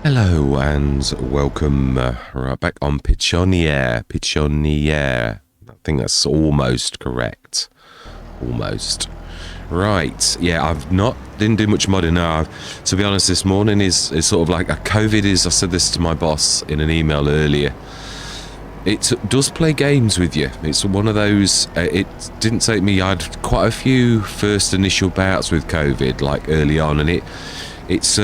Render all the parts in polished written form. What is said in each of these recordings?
Hello and welcome right back on Pichonnière. I think that's almost correct. Almost. Right. Yeah, didn't do much modding now. To be honest, this morning is sort of like a COVID is. I said this to my boss in an email earlier. It does play games with you. It's one of those. It didn't take me. I had quite a few first initial bouts with COVID, like early on, and it's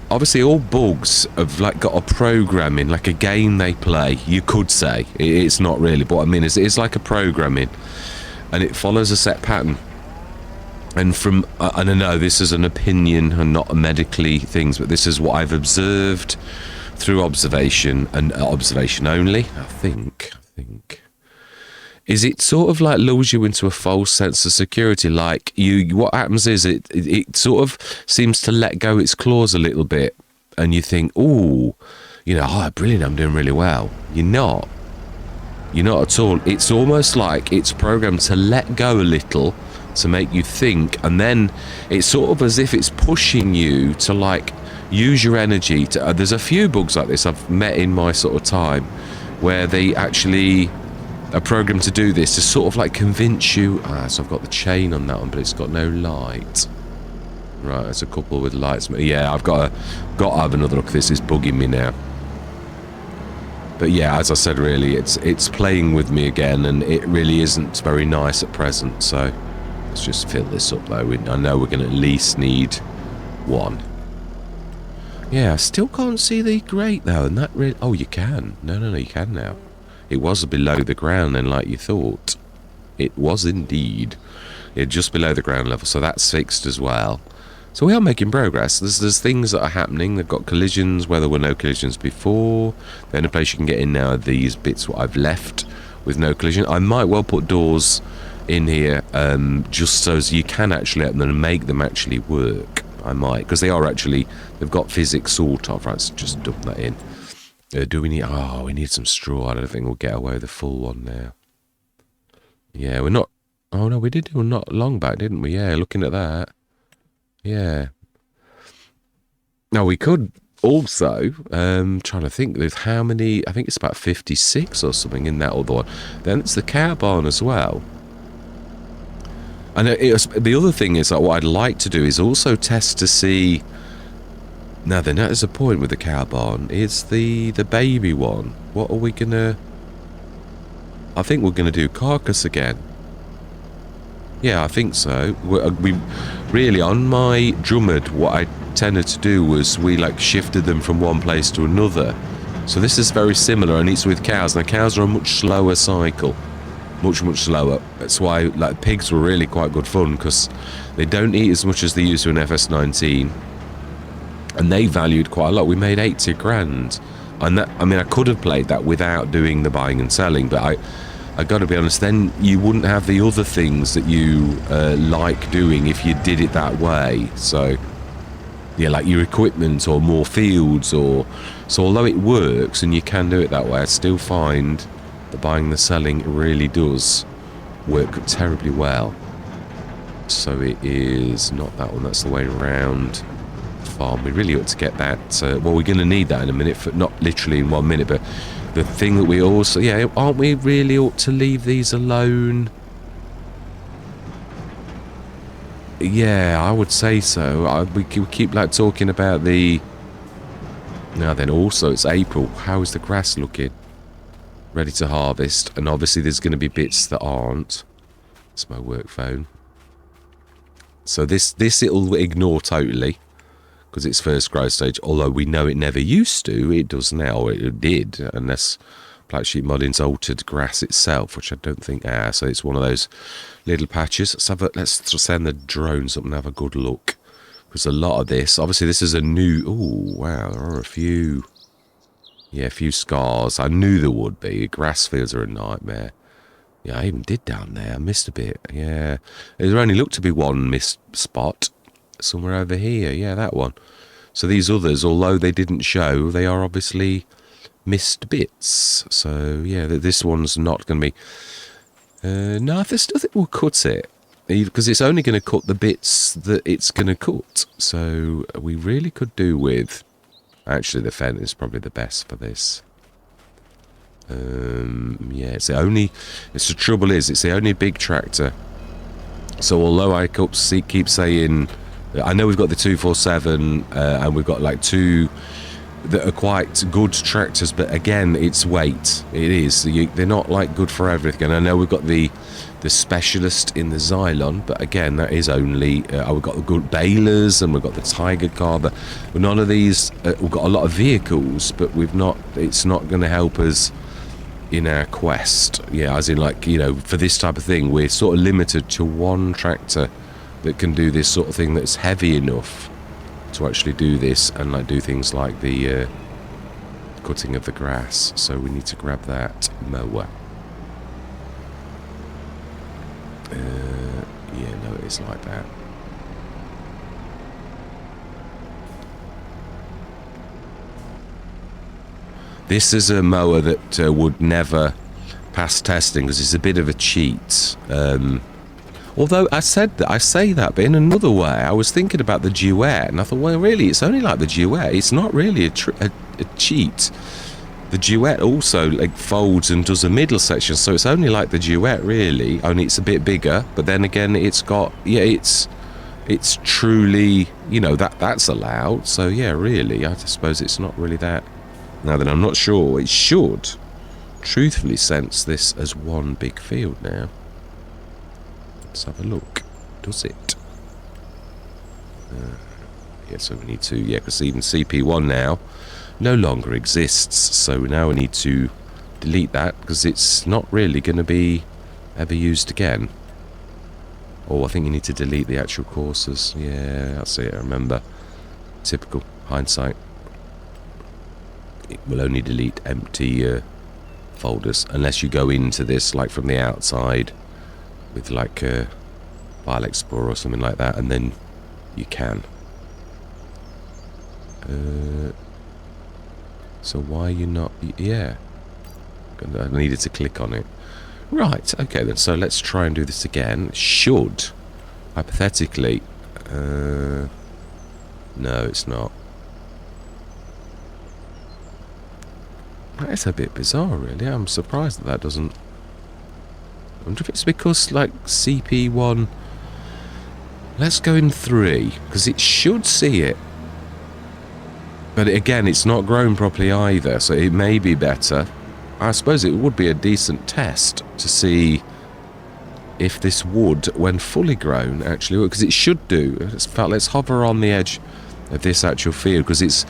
obviously all bugs have like got a programming, like a game they play. You could say it's not really, but what I mean is it's like a programming, and it follows a set pattern. And from and I know this is an opinion and not a medically things, but this is what I've observed through observation and observation only. I think is it sort of like lulls you into a false sense of security. Like what happens is it sort of seems to let go its claws a little bit, and you think, oh, brilliant, I'm doing really well. You're not at all. It's almost like it's programmed to let go a little, to make you think, and then it's sort of as if it's pushing you to like use your energy to there's a few bugs like this I've met in my sort of time where they actually are programmed to do this, to sort of like convince you. So I've got the chain on that one, but it's got no light. Right, there's a couple with lights. Yeah, I've got to have another look. This is bugging me now. But yeah, as I said, really, it's playing with me again, and it really isn't very nice at present. So let's just fill this up though. I know we're going to at least need one. Yeah, I still can't see the grate though, and that really... Oh, you can. No, you can now. It was below the ground then, like you thought. It was indeed. Just below the ground level, so that's fixed as well. So we are making progress. There's things that are happening. They've got collisions where there were no collisions before. The only place you can get in now are these bits what I've left with no collision. I might well put doors in here just so as you can actually open them and make them actually work. I might, because they've got physics sort of. Right, so just dump that in. Do we need... Oh, we need some straw. I don't think we'll get away with the full one now. Yeah, we're not... Oh, no, we did do not long back, didn't we? Yeah, looking at that. Yeah. Now, we could also... trying to think, there's how many... I think it's about 56 or something in that other one. Then it's the cow barn as well. And the other thing is that what I'd like to do is also test to see... Now then, that is a point with the cow barn. It's the baby one. What are we gonna... I think we're gonna do carcass again. Yeah, I think so. We really, on my drummond, what I tended to do was we like shifted them from one place to another. So this is very similar, and it's with cows. Now cows are a much slower cycle. Much slower. That's why like pigs were really quite good fun, because they don't eat as much as they used to in FS19. And they valued quite a lot. We made 80 grand. And that, I mean, I could have played that without doing the buying and selling, but I got to be honest, then you wouldn't have the other things that you like doing if you did it that way. So, yeah, like your equipment or more fields or... So although it works and you can do it that way, I still find the buying and the selling really does work terribly well. So it is not that one, that's the way around. Farm. We really ought to get that. Well, we're going to need that in a minute, for not literally in 1 minute, but the thing that we also... Yeah, aren't we really ought to leave these alone? Yeah, I would say so. We keep like talking about the... Now then, also it's April. How is the grass looking? Ready to harvest, and obviously there's going to be bits that aren't. It's my work phone. So this it'll ignore totally, because it's first growth stage, although we know it never used to. It does now, or it did, unless Blacksheep modding's altered grass itself, which I don't think... so it's one of those little patches. Let's send the drones up and have a good look, because a lot of this, obviously this is a new... Oh, wow, there are a few... Yeah, a few scars. I knew there would be. Grass fields are a nightmare. Yeah, I even did down there. I missed a bit. Yeah. There only looked to be one missed spot. Somewhere over here. Yeah, that one. So these others, although they didn't show, they are obviously missed bits. So, yeah, this one's not going to be... no, I still think we'll cut it. Because it's only going to cut the bits that it's going to cut. So we really could do with Actually, the Fendt is probably the best for this. Yeah, it's the trouble is, it's the only big tractor. So although I keep saying, I know we've got the 247, and we've got like two that are quite good tractors, but again, it's weight. It is. They're not like good for everything. And I know we've got the specialist in the Xylon, but again, that is only. We've got the good balers and we've got the Tiger car, but none of these. We've got a lot of vehicles, but we've not. It's not going to help us in our quest. Yeah, as in, like, you know, for this type of thing, we're sort of limited to one tractor that can do this sort of thing that's heavy enough to actually do this and like do things like the cutting of the grass. So we need to grab that mower. Yeah, no, it is like that. This is a mower that would never pass testing because it's a bit of a cheat. Although I say that, but in another way, I was thinking about the Duet, and I thought, well, really, it's only like the Duet. It's not really a cheat. The Duet also like folds and does a middle section, so it's only like the Duet, really. Only it's a bit bigger, but then again, it's got it's truly, you know, that's allowed. So yeah, really, I suppose it's not really that. Now then, I'm not sure. It should truthfully sense this as one big field now. Let's have a look. Does it? Yeah, so we need to, yeah, because even CP1 now no longer exists. So now we need to delete that because it's not really going to be ever used again. Oh, I think you need to delete the actual courses. Yeah, that's it, I remember. Typical hindsight. It will only delete empty folders unless you go into this like from the outside with like a File Explorer or something like that, and then you can. So why are you not? Yeah, I needed to click on it. Right, okay then, so let's try and do this again. Should hypothetically no, it's not. That is a bit bizarre, really. I'm surprised that doesn't. I wonder if it's because, like, CP1. Let's go in 3, because it should see it. But again, it's not grown properly either, so it may be better. I suppose it would be a decent test to see if this would, when fully grown, actually, because it should do. Let's hover on the edge of this actual field, because it's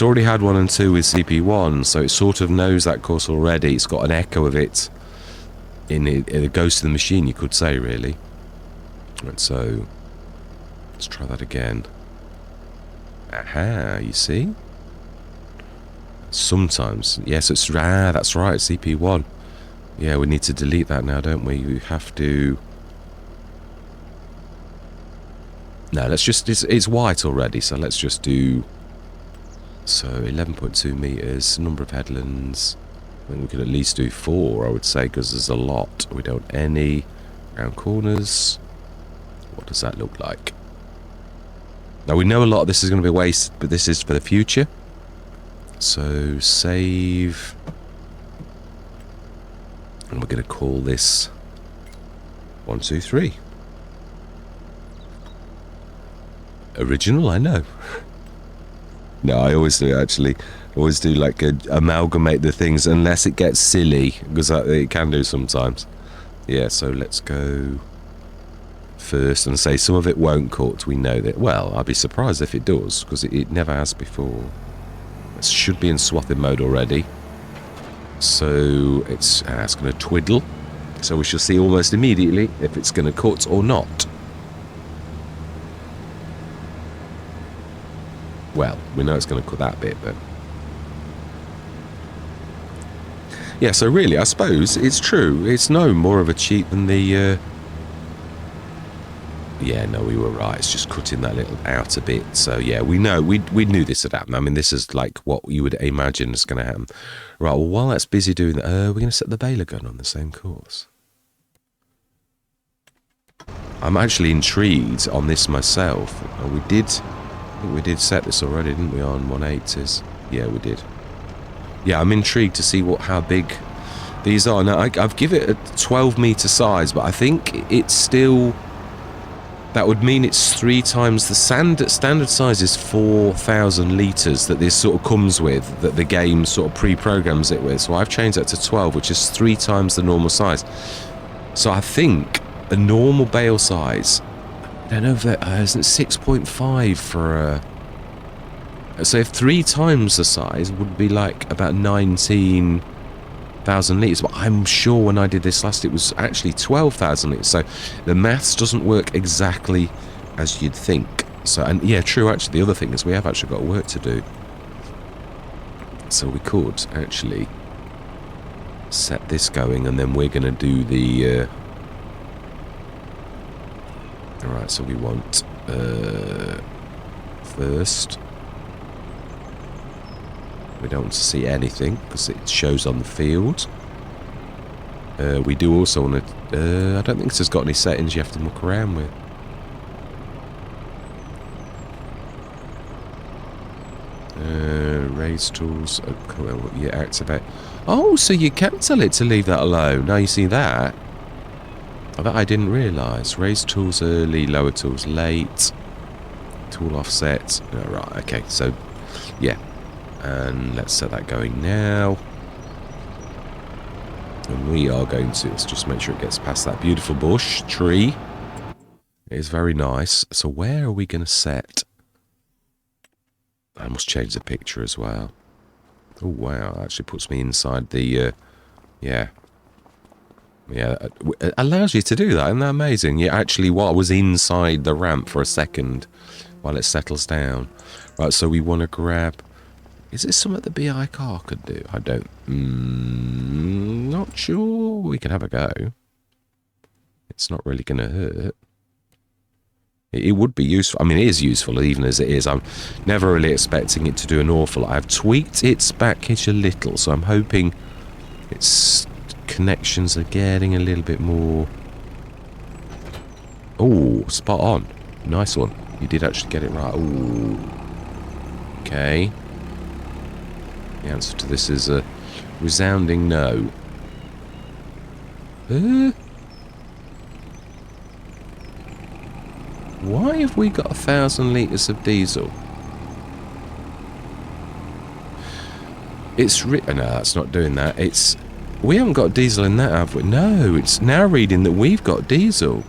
already had 1 and 2 with CP1, so it sort of knows that course already. It's got an echo of it in it. It goes to the machine, you could say, really. And so let's try that again. Aha, you see? Sometimes, yes, it's that's right, CP1. Yeah, we need to delete that now, don't we? We have to. No, let's just, it's white already, so let's just do, so 11.2 meters, number of headlands. I think we could at least do 4, I would say, because there's a lot. We don't any round corners. What does that look like? Now, we know a lot of this is going to be wasted, but this is for the future. So, save. And we're going to call this 1, 2, 3. Original, I know. No, I always do, actually. I always do, like, amalgamate the things unless it gets silly, because it can do sometimes. Yeah, so let's go first and say some of it won't cut. We know that. Well, I'd be surprised if it does, because it never has before. It should be in swathing mode already. So it's going to twiddle. So we shall see almost immediately if it's going to cut or not. Well, we know it's going to cut that bit, but... Yeah, so really, I suppose it's true. It's no more of a cheat than the... Yeah, no, we were right. It's just cutting that little outer bit. So, yeah, we know. We knew this would happen. I mean, this is like what you would imagine is going to happen. Right, well, while that's busy doing that, we're going to set the baler gun on the same course. I'm actually intrigued on this myself. I think we did set this already, didn't we, on 180s? Yeah, we did. Yeah, I'm intrigued to see how big these are. Now, I've given it a 12-metre size, but I think it's still... That would mean it's 3 times the standard size is 4,000 litres that this sort of comes with, that the game sort of pre-programs it with. So I've changed that to 12, which is 3 times the normal size. So I think a normal bale size, I don't know if that isn't 6.5 for a... So if 3 times the size would be like about 19,000 litres, but I'm sure when I did this last it was actually 12,000 litres, so the maths doesn't work exactly as you'd think. So, and yeah, true, actually the other thing is we have actually got work to do, so we could actually set this going and then we're going to do the alright, so we want first, we don't want to see anything because it shows on the field. We do also want to... I don't think this has got any settings you have to muck around with. Raise tools. Well, you activate. Oh, so you can tell it to leave that alone. Now you see that. That I didn't realise. Raise tools early, lower tools late. Tool offset. Oh, right, okay. So, yeah. And let's set that going now. And we are going to, let's just make sure it gets past that beautiful bush tree. It is very nice. So where are we going to set? I must change the picture as well. Oh wow, that actually puts me inside the, yeah. Yeah, it allows you to do that, isn't that amazing? Yeah, actually what, I was inside the ramp for a second while it settles down. Right, so we want to grab... Is it something the BI car could do? I don't... not sure. We can have a go. It's not really going to hurt. It would be useful. I mean, it is useful even as it is. I'm never really expecting it to do an awful lot. I've tweaked its back hitch a little, so I'm hoping its connections are getting a little bit more... Oh, spot on. Nice one. You did actually get it right. Oh. Okay. The answer to this is a resounding no. Why have we got 1,000 litres of diesel? It's no, that's not doing that. It's... We haven't got diesel in that, have we? No, it's now reading that we've got diesel.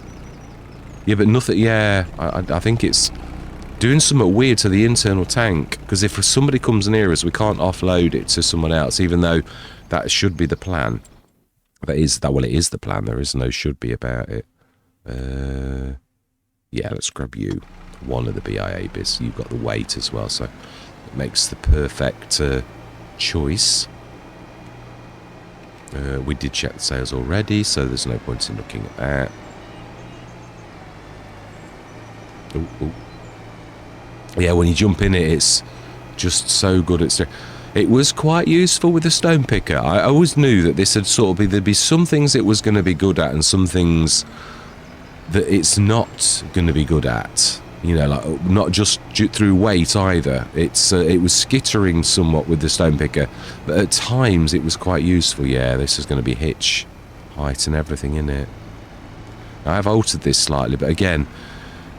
Yeah, but nothing... Yeah, I think it's... doing something weird to the internal tank, because if somebody comes near us we can't offload it to someone else, even though that should be the plan. Well, it is the plan. There is no should be about it. Yeah, let's grab you. One of the BIA bits. You've got the weight as well, so it makes the perfect choice. We did check the sales already, so there's no point in looking at that. Ooh. Yeah, when you jump in it, it's just so good. It was quite useful with the stone picker. I always knew that this would sort of there'd be some things it was going to be good at and some things that it's not going to be good at. You know, like not just through weight either. It was skittering somewhat with the stone picker, but at times it was quite useful. Yeah, this is going to be hitch height and everything in it. I've altered this slightly, but again...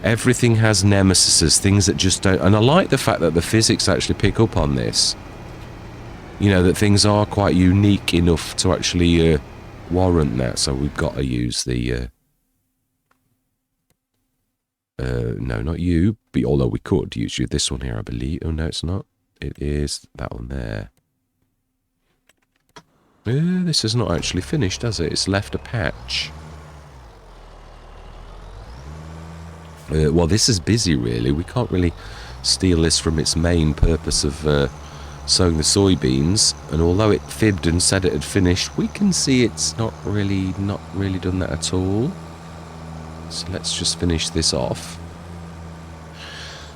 Everything has nemesises, things that just don't... And I like the fact that the physics actually pick up on this. You know, that things are quite unique enough to actually warrant that. So we've got to use the... no, not you. But, although we could use you. This one here, I believe. Oh, no, it's not. It is that one there. This is not actually finished, has it? It's left a patch. Well, this is busy, really. We can't really steal this from its main purpose of sowing the soybeans. And although it fibbed and said it had finished, we can see it's not really done that at all. So let's just finish this off.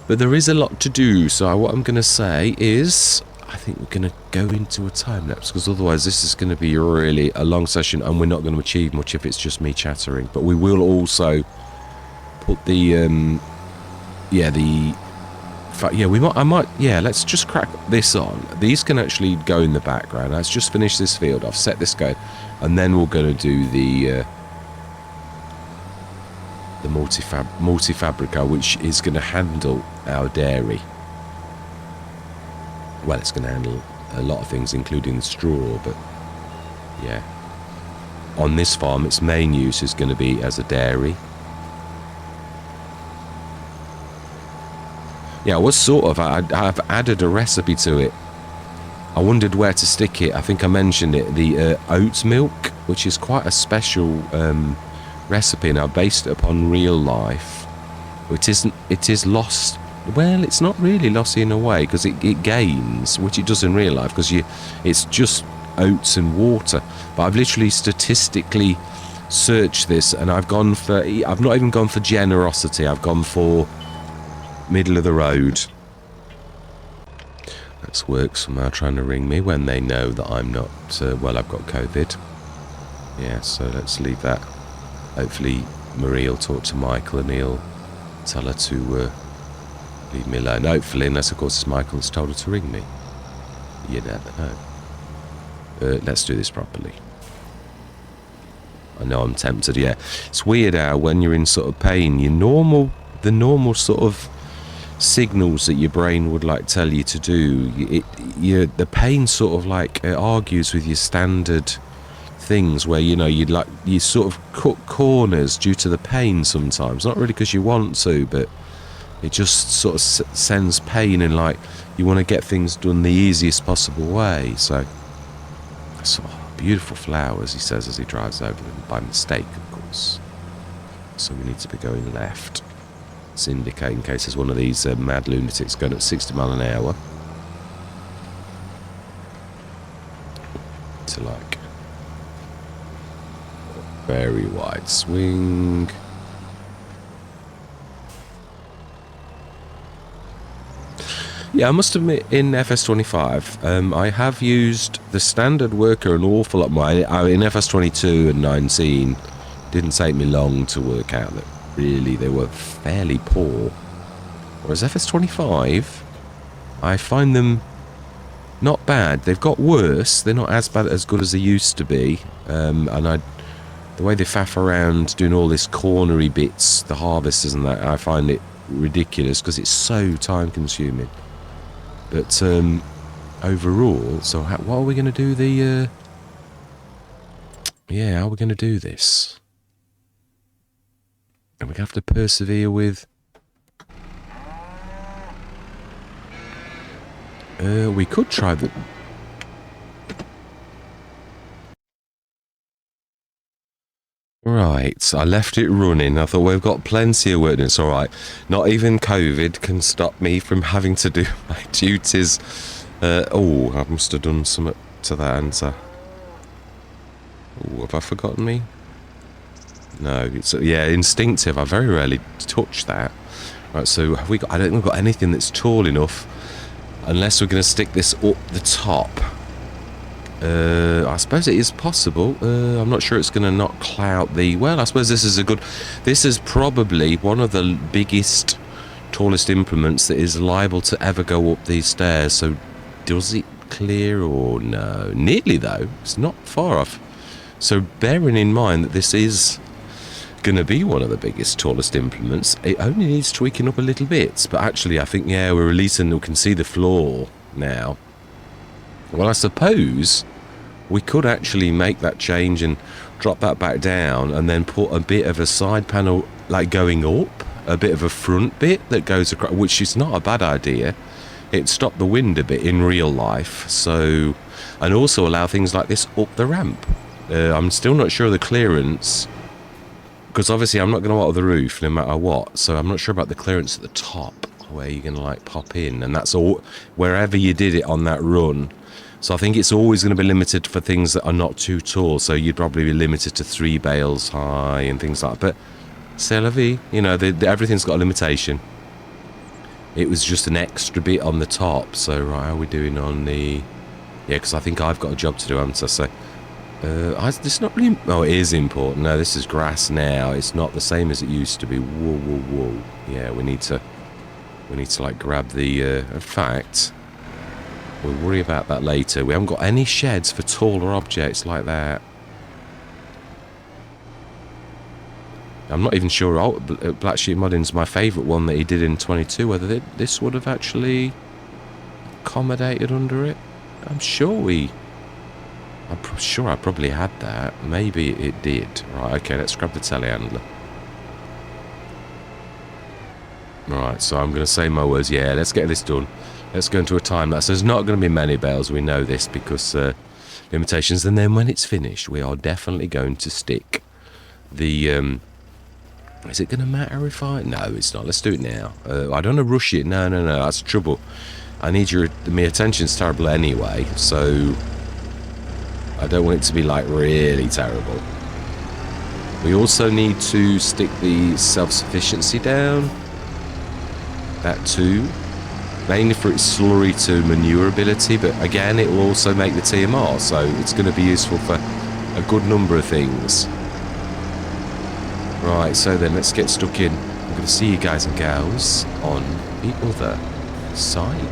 But there is a lot to do. So what I'm going to say is, I think we're going to go into a time lapse, because otherwise this is going to be really a long session, and we're not going to achieve much if it's just me chattering. But we will also put the yeah, I might, yeah, let's just crack this on. These can actually go in the background. Let's just finish this field off, set this going, and then we're going to do the multifabrica, which is going to handle our dairy. Well, it's going to handle a lot of things, including the straw, but yeah. On this farm, its main use is going to be as a dairy. Yeah, I was sort of, I've added a recipe to it. I wondered where to stick it. I think I mentioned it, the oat milk, which is quite a special recipe, and I based it upon real life. It is lost. Well, it's not really lost in a way, because it gains, which it does in real life, because it's just oats and water. But I've literally statistically searched this, and I've not even gone for generosity. I've gone for middle of the road. That's work somehow trying to ring me when they know that I'm not, well, I've got COVID. Yeah, so let's leave that. Hopefully Marie will talk to Michael and he'll tell her to leave me alone. Hopefully, unless of course Michael has told her to ring me. You never know. Let's do this properly. I know I'm tempted, yeah. It's weird how when you're in sort of pain, the normal sort of signals that your brain would like tell you to do, the pain sort of like argues with your standard things, where you sort of cut corners due to the pain sometimes, not really because you want to, but it just sort of sends pain, and like you want to get things done the easiest possible way. So beautiful flowers, he says as he drives over them, by mistake of course. So we need to be going left. It's indicating in case there's one of these mad lunatics going at 60 miles an hour. To like very wide swing. Yeah, I must admit, in FS25, I have used the standard worker an awful lot more. In FS22 and 19, didn't take me long to work out that really they were fairly poor. Whereas FS25, I find them not bad. They've got worse. They're not as good as they used to be. And the way they faff around doing all this cornery bits, the harvesters and that, I find it ridiculous because it's so time consuming. But overall, so what are we going to do yeah, how are we going to do this? And we have to persevere with... we could try the... Right, I left it running. I thought we've got plenty of work. It's alright. Not even COVID can stop me from having to do my duties. Oh, I must have done something to that answer. Oh, have I forgotten me? No, it's, yeah, instinctive. I very rarely touch that. Right, so have we got... I don't think we've got anything that's tall enough. Unless we're going to stick this up the top. I suppose it is possible. I'm not sure it's going to not clout the... Well, I suppose this is a good... This is probably one of the biggest, tallest implements that is liable to ever go up these stairs. So does it clear or no? Nearly, though. It's not far off. So bearing in mind that this is going to be one of the biggest, tallest implements, it only needs tweaking up a little bit. But actually, I think, yeah, we're releasing... We can see the floor now. Well, I suppose we could actually make that change and drop that back down and then put a bit of a side panel like going up, a bit of a front bit that goes across, which is not a bad idea. It'd stop the wind a bit in real life, so, and also allow things like this up the ramp. I'm still not sure of the clearance, because obviously I'm not going to alter the roof no matter what, so I'm not sure about the clearance at the top where you're going to like pop in, and that's all wherever you did it on that run. So I think it's always going to be limited for things that are not too tall. So you'd probably be limited to 3 bales high and things like that. But c'est la vie, you know, everything's got a limitation. It was just an extra bit on the top. So right, how are we doing on the... Yeah, because I think I've got a job to do, haven't I? So it's not really... Oh, it is important. No, this is grass now. It's not the same as it used to be. Whoa, whoa, whoa. Yeah, we need to We need to, like, grab the... in fact, we'll worry about that later. We haven't got any sheds for taller objects like that. I'm not even sure Blacksheep Modding's my favourite one that he did in 22, whether this would have actually accommodated under it. I'm sure I probably had that. Maybe it did. Right, okay, let's grab the telehandler. Right, so I'm going to say mowers. Yeah, let's get this done. Let's go into a time lapse. There's not going to be many bales, we know this, because limitations. And then when it's finished, we are definitely going to stick the... is it going to matter if I... No, it's not. Let's do it now. I don't want to rush it. No, that's the trouble. I need my attention's terrible anyway, so I don't want it to be, like, really terrible. We also need to stick the self-sufficiency down. That too. Mainly for its slurry to manure ability, but again, it will also make the TMR, so it's going to be useful for a good number of things. Right, so then let's get stuck in. I'm going to see you guys and gals on the other side.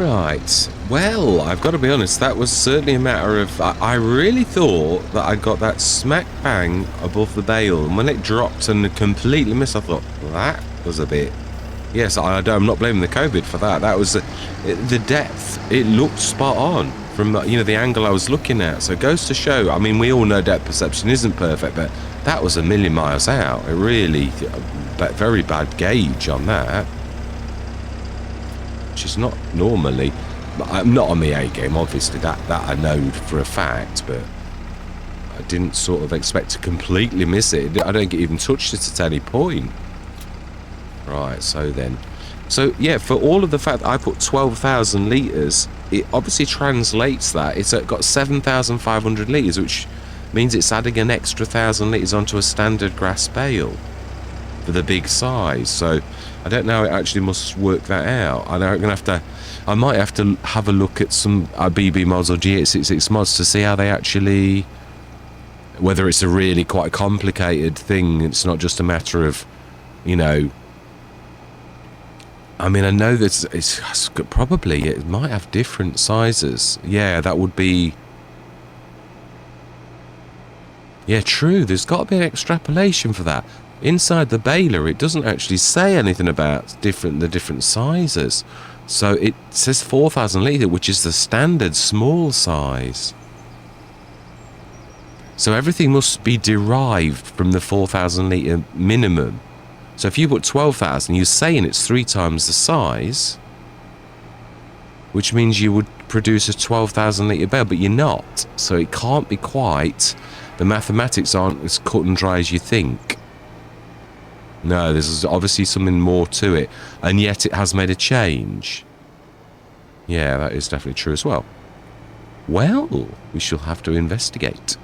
Right. Well, I've got to be honest, that was certainly a matter of... I really thought that I got that smack bang above the bale, and when it dropped and completely missed, I thought, well, that was a bit... Yes, I'm not blaming the COVID for that. That was the depth. It looked spot on from, you know, the angle I was looking at. So it goes to show, I mean, we all know depth perception isn't perfect, but that was a million miles out. It really, very bad gauge on that. Which is not normally... I'm not on the A game, obviously, that I know for a fact, but I didn't sort of expect to completely miss it. I don't get even touched it at any point. Right, so then... So, yeah, for all of the fact that I put 12,000 litres, it obviously translates that. It's got 7,500 litres, which means it's adding an extra 1,000 litres onto a standard grass bale for the big size. So, I don't know how it actually must work that out. I'm gonna have to... I might have to have a look at some BB mods or G866 mods to see how they actually... Whether it's a really quite complicated thing. It's not just a matter of, you know... I mean, I know that it's probably... It might have different sizes. Yeah, that would be... Yeah, true. There's got to be an extrapolation for that. Inside the baler, it doesn't actually say anything about the different sizes. So it says 4,000 litre, which is the standard small size. So everything must be derived from the 4,000 litre minimum. So if you put 12,000, you're saying it's 3 times the size, which means you would produce a 12,000 litre bale, but you're not. So it can't be quite... The mathematics aren't as cut and dry as you think. No, there's obviously something more to it, and yet it has made a change. Yeah, that is definitely true as well. Well, we shall have to investigate.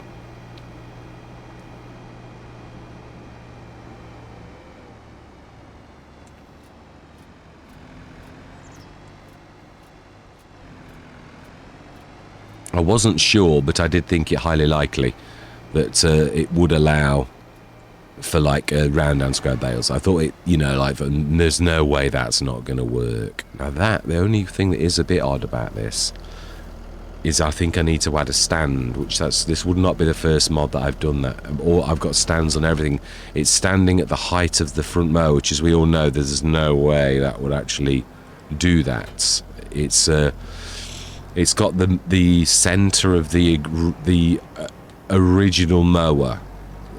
I wasn't sure, but I did think it highly likely that it would allow for like round and square bales. I thought it, you know, like there's no way that's not going to work. Now the only thing that is a bit odd about this is I think I need to add a stand, which this would not be the first mod that I've done that. Or I've got stands on everything. It's standing at the height of the front mower, which, as we all know, there's no way that would actually do that. It's got the center of the original mower.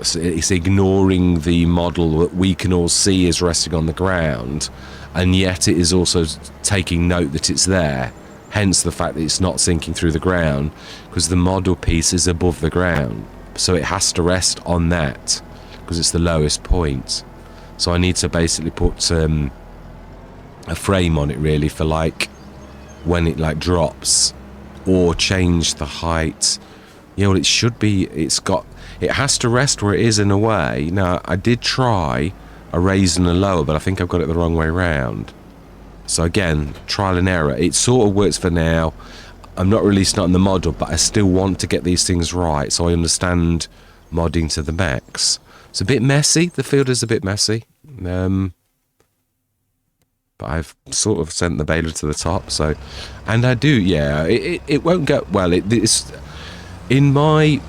It's ignoring the model that we can all see is resting on the ground, and yet it is also taking note that it's there, hence the fact that it's not sinking through the ground, because the model piece is above the ground, so it has to rest on that because it's the lowest point. So I need to basically put a frame on it, really, for like when it like drops, or change the height. You know, it should be, it has to rest where it is in a way. Now, I did try a raise and a lower, but I think I've got it the wrong way round. So again, trial and error. It sort of works for now. I'm not releasing it on the model, but I still want to get these things right, so I understand modding to the max. It's a bit messy. The field is a bit messy. But I've sort of sent the baler to the top, so... And I do, yeah, it won't go... Well, it's... In my...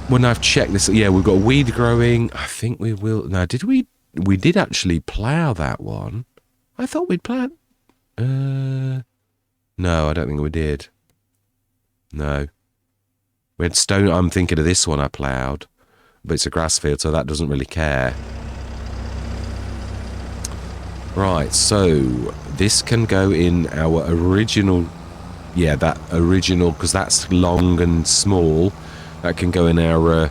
When I've checked this, yeah, we've got weed growing. I think we will... Now, did we... We did actually plough that one. I thought we'd plough... No, I don't think we did. No. We had stone... I'm thinking of this one I ploughed. But it's a grass field, so that doesn't really care. Right, so this can go in our original... Yeah, that original, because that's long and small. That can go in our...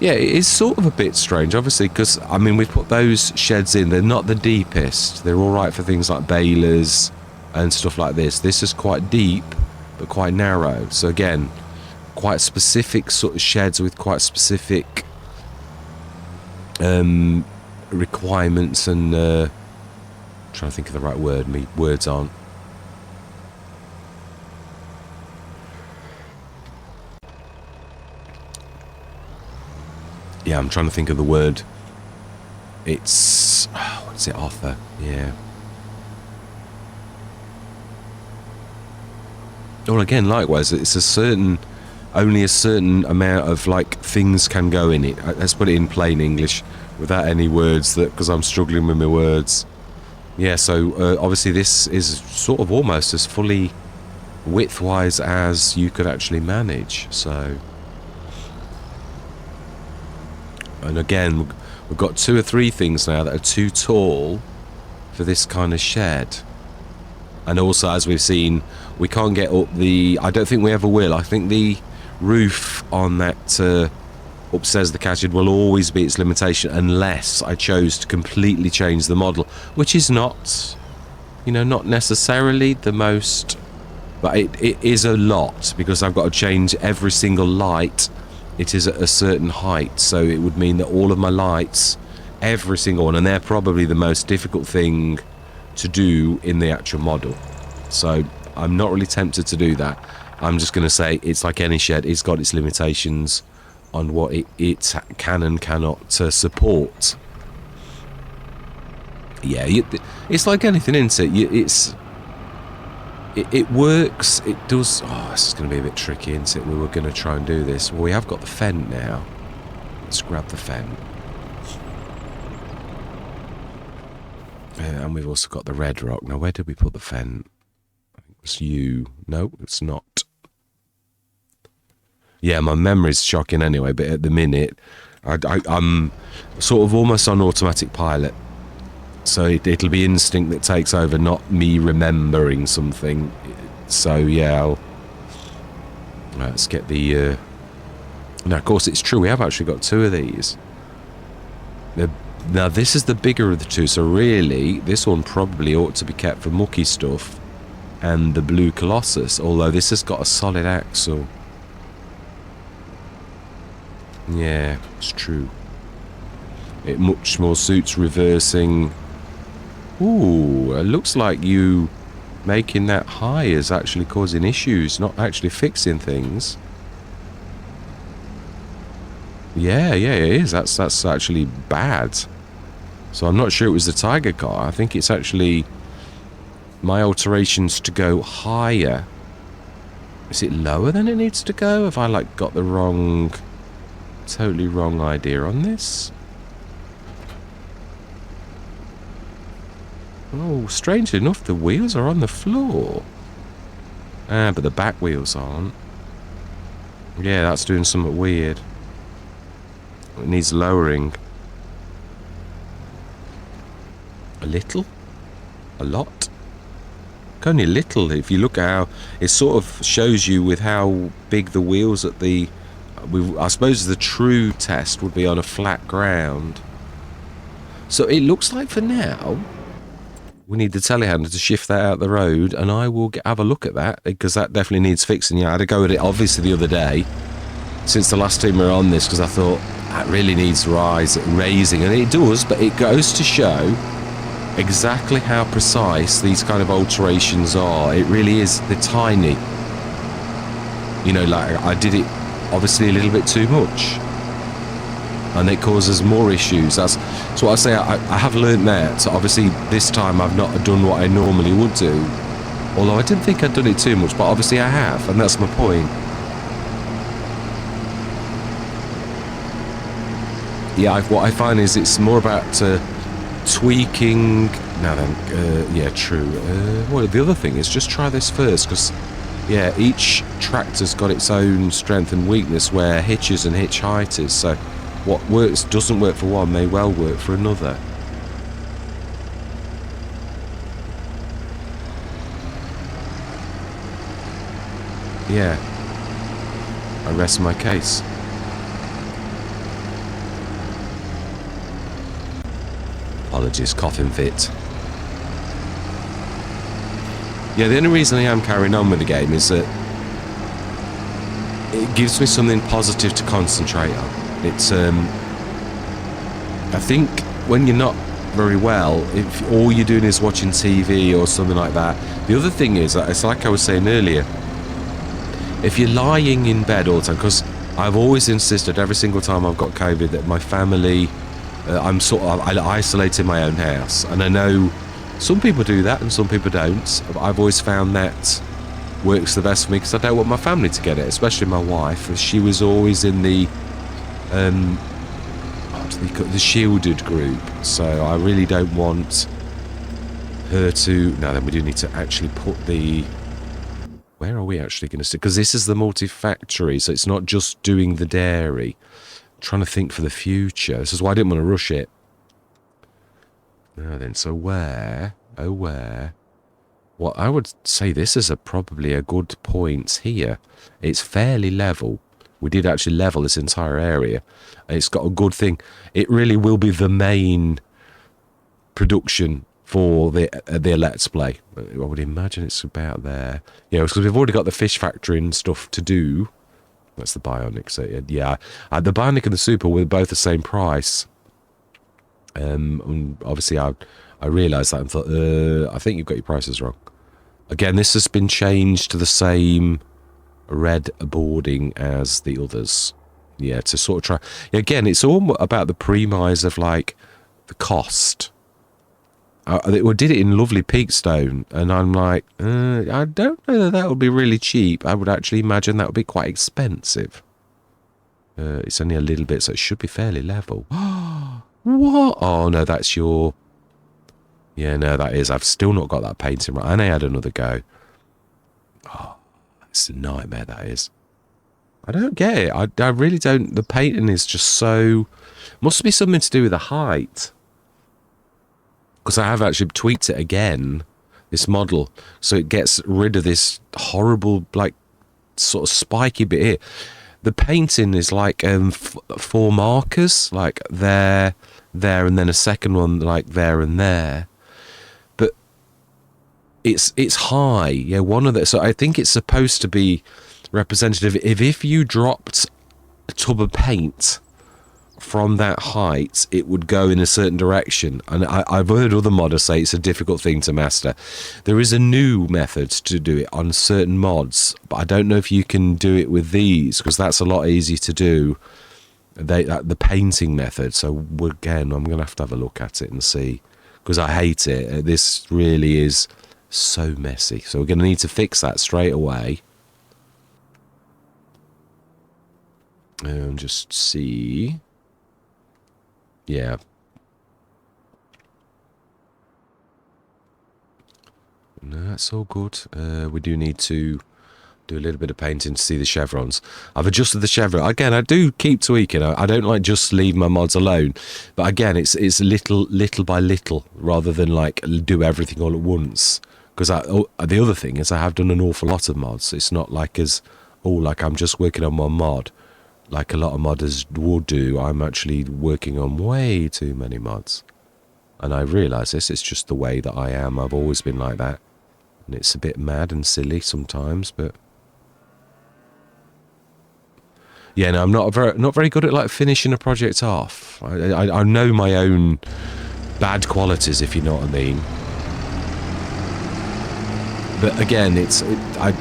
yeah, it is sort of a bit strange, obviously, because, I mean, we've put those sheds in. They're not the deepest. They're all right for things like balers and stuff like this. This is quite deep, but quite narrow. So, again, quite specific sort of sheds with quite specific requirements and... trying to think of the right word. Words aren't. Yeah, I'm trying to think of the word. It's... what's it offer? Yeah. Or again, likewise, it's only a certain amount of like things can go in it. Let's put it in plain English without any words, that because I'm struggling with my words. Yeah, so obviously this is sort of almost as fully width-wise as you could actually manage. So, and again, we've got 2 or 3 things now that are too tall for this kind of shed. And also, as we've seen, we can't get up the... I don't think we ever will. I think the roof on that upstairs of the catch shed will always be its limitation unless I chose to completely change the model, which is not, not necessarily the most... But it is a lot, because I've got to change every single light. It is at a certain height, so it would mean that all of my lights, every single one, and they're probably the most difficult thing to do in the actual model. So I'm not really tempted to do that. I'm just going to say it's like any shed. It's got its limitations on what it can and cannot support. Yeah, it's like anything, isn't it? It works. It does. Oh, this is going to be a bit tricky, isn't it? We were going to try and do this. Well, we have got the fen now. Let's grab the fen. And we've also got the red rock. Now, where did we put the fen? I think it's you. No, it's not. Yeah, my memory's shocking anyway, but at the minute, I'm sort of almost on automatic pilot. So it'll be instinct that takes over, not me remembering something. So, yeah, let's get the... Now, of course, it's true, we have actually got 2 of these. Now, this is the bigger of the 2, so really, this one probably ought to be kept for mucky stuff and the Blue Colossus, although this has got a solid axle. Yeah, it's true. It much more suits reversing. Ooh, it looks like you making that high is actually causing issues, not actually fixing things. Yeah, it is. That's actually bad. So I'm not sure it was the Tiger car. I think it's actually my alterations to go higher. Is it lower than it needs to go? Have I like got the totally wrong idea on this? Oh, strangely enough, the wheels are on the floor. But the back wheels aren't. Yeah, that's doing something weird. It needs lowering. A little? A lot? Only a little. If you look at how it sort of shows you with how big the wheels at the... I suppose the true test would be on a flat ground. So it looks like for now... We need the telehandler to shift that out the road, and I will have a look at that, because that definitely needs fixing. Yeah, I had to go with it, obviously, the other day, since the last time we were on this, because I thought, that really needs raising, and it does, but it goes to show exactly how precise these kind of alterations are. It really is. They're tiny. Like, I did it, obviously, a little bit too much. And it causes more issues. That's what I say. I have learned that. So obviously, this time I've not done what I normally would do. Although I didn't think I'd done it too much, but obviously I have, and that's my point. Yeah, what I find is it's more about tweaking. Now then, yeah, true. Well, the other thing is just try this first, because yeah, each tractor's got its own strength and weakness, where hitches and hitch height is. So what doesn't work for one may well work for another. Yeah, I rest my case. Apologies, coughing fit. Yeah, the only reason I am carrying on with the game is that it gives me something positive to concentrate on. It's, I think when you're not very well, if all you're doing is watching TV or something like that, the other thing is, it's like I was saying earlier, if you're lying in bed all the time, because I've always insisted every single time I've got COVID that my family, I isolate in my own house, and I know some people do that and some people don't. I've always found that works the best for me because I don't want my family to get it, especially my wife. She was always in the the shielded group, so I really don't want her to. Now then, we do need to actually put the. Where are we actually going to sit? Because this is the multi-factory, so it's not just doing the dairy. I'm trying to think for the future. This is why I didn't want to rush it. Now then, so where? Oh, where? Well, I would say this is probably a good point here. It's fairly level. We did actually level this entire area. And it's got a good thing. It really will be the main production for the Let's Play. I would imagine it's about there. Yeah, because we've already got the fish factory and stuff to do. That's the Bionic. So yeah, the Bionic and the Super were both the same price. And obviously, I realised that and thought, I think you've got your prices wrong. Again, this has been changed to the same red boarding as the others. Yeah, to sort of try. Again, it's all about the premise of like the cost. We did it in lovely Peakstone, and I'm like, I don't know that would be really cheap. I would actually imagine that would be quite expensive. It's only a little bit, so it should be fairly level. What? Oh, no, that's your... Yeah, no, that is. I've still not got that painting right. And I had another go. Oh, it's a nightmare, that is. I don't get it. I really don't... The painting is just so... Must be something to do with the height. Because I have actually tweaked it again, this model, so it gets rid of this horrible, like, sort of spiky bit here. The painting is like 4 markers, like there, and then a second one like there and there. But it's high, yeah. One of the, so I think it's supposed to be representative. If you dropped a tub of paint from that height, it would go in a certain direction. And I've heard other modders say it's a difficult thing to master. There is a new method to do it on certain mods, but I don't know if you can do it with these, because that's a lot easier to do. The painting method. So again, I'm going to have a look at it and see, because I hate it. This really is so messy. So we're going to need to fix that straight away. And just see. Yeah. No, that's all good. We do need to do a little bit of painting to see the chevrons. I've adjusted the chevron. Again, I do keep tweaking. I don't like just leave my mods alone. But again, it's little by little, rather than like do everything all at once. Because the other thing is I have done an awful lot of mods. It's not like like I'm just working on one mod. Like a lot of modders would do. I'm actually working on way too many mods. And I realise this, it's just the way that I am. I've always been like that. And it's a bit mad and silly sometimes, but... Yeah, no, I'm not very good at like finishing a project off. I know my own bad qualities, if you know what I mean. But again,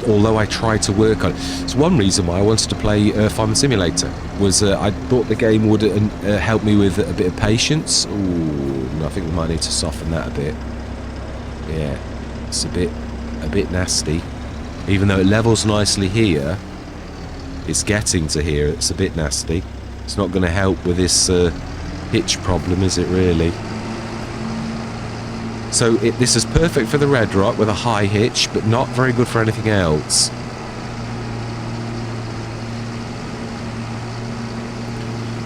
although I try to work on it, it's one reason why I wanted to play Farming Simulator, was I thought the game would help me with a bit of patience. Ooh, I think we might need to soften that a bit. Yeah, it's a bit nasty. Even though it levels nicely here, it's getting to here. It's a bit nasty. It's not going to help with this hitch problem, is it really? So this is perfect for the red rock with a high hitch, but not very good for anything else.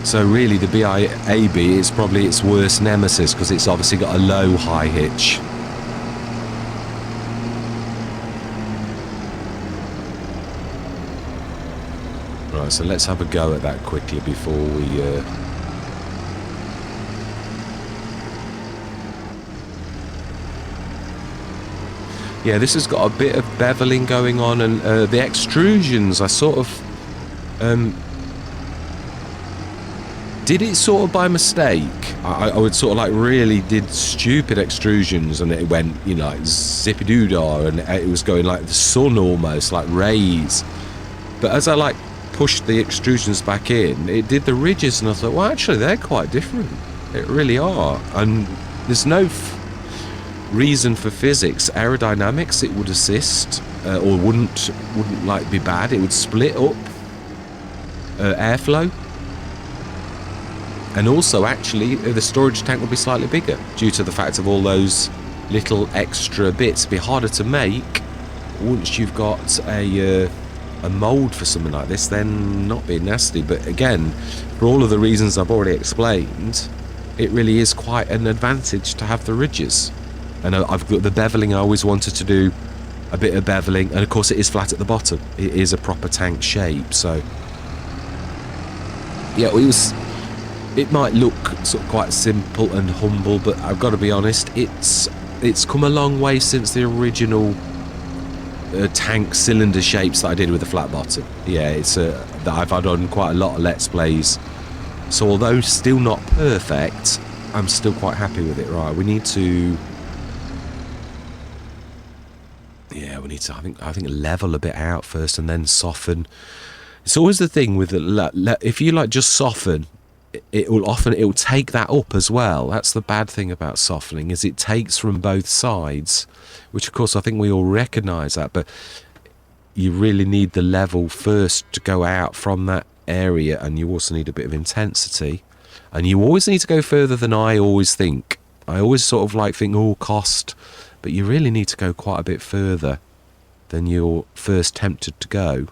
So really the BIAB is probably its worst nemesis, because it's obviously got a low high hitch. Right, so let's have a go at that quickly before we... Yeah, this has got a bit of beveling going on, and the extrusions, I sort of did it sort of by mistake. I would sort of like really did stupid extrusions, and it went, you know, like zippy-doo-dah, and it was going like the sun almost, like rays. But as I like pushed the extrusions back in, it did the ridges, and I thought, well, actually, they're quite different. It really are. And there's no... reason for physics, aerodynamics, it would assist, or wouldn't like be bad. It would split up airflow, and also actually the storage tank would be slightly bigger due to the fact of all those little extra bits. It'd be harder to make once you've got a mold for something like this, then not being nasty. But again, for all of the reasons I've already explained, it really is quite an advantage to have the ridges. And I've got the beveling. I always wanted to do a bit of beveling, and of course it is flat at the bottom. It is a proper tank shape, so yeah, it might look sort of quite simple and humble, but I've got to be honest, it's come a long way since the original tank cylinder shapes that I did with the flat bottom. Yeah, it's that I've had on quite a lot of Let's Plays. So although still not perfect, I'm still quite happy with it. Right, we need to... Yeah, we need to, I think level a bit out first and then soften. It's always the thing with if you like just soften, it'll take that up as well. That's the bad thing about softening, is it takes from both sides, which of course I think we all recognise that, but you really need the level first to go out from that area, and you also need a bit of intensity, and you always need to go further than I always think. I always sort of like think, oh, cost, but you really need to go quite a bit further than you're first tempted to go,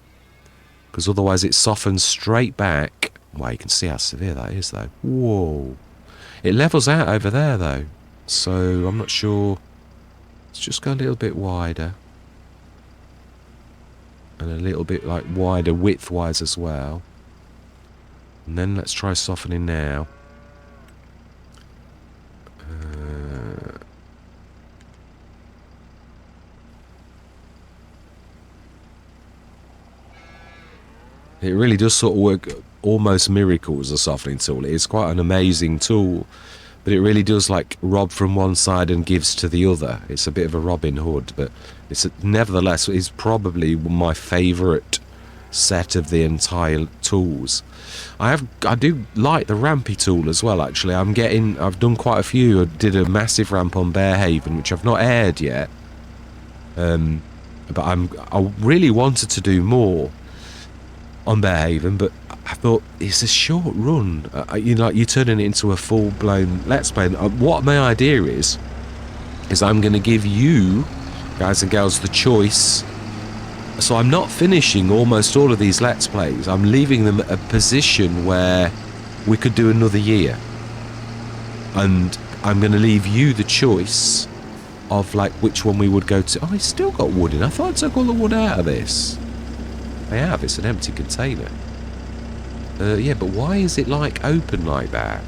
because otherwise it softens straight back. Well, you can see how severe that is though. Whoa. It levels out over there though, so I'm not sure. Let's just go a little bit wider, and a little bit like wider width wise as well, and then let's try softening now. It really does sort of work almost miracles, a softening tool. It is quite an amazing tool, but it really does like rob from one side and gives to the other. It's a bit of a Robin Hood, but nevertheless is probably my favourite set of the entire tools. I do like the rampy tool as well, actually. I've done quite a few. I did a massive ramp on Bearhaven, which I've not aired yet, but I really wanted to do more on Bearhaven, but I thought it's a short run. You're turning it into a full-blown Let's Play. What my idea is I'm going to give you, guys and girls, the choice. So I'm not finishing almost all of these Let's Plays. I'm leaving them at a position where we could do another year. And I'm going to leave you the choice of like which one we would go to. Oh, I still got wood in. I thought I took all the wood out of this. I have, it's an empty container. Yeah, but why is it like open like that?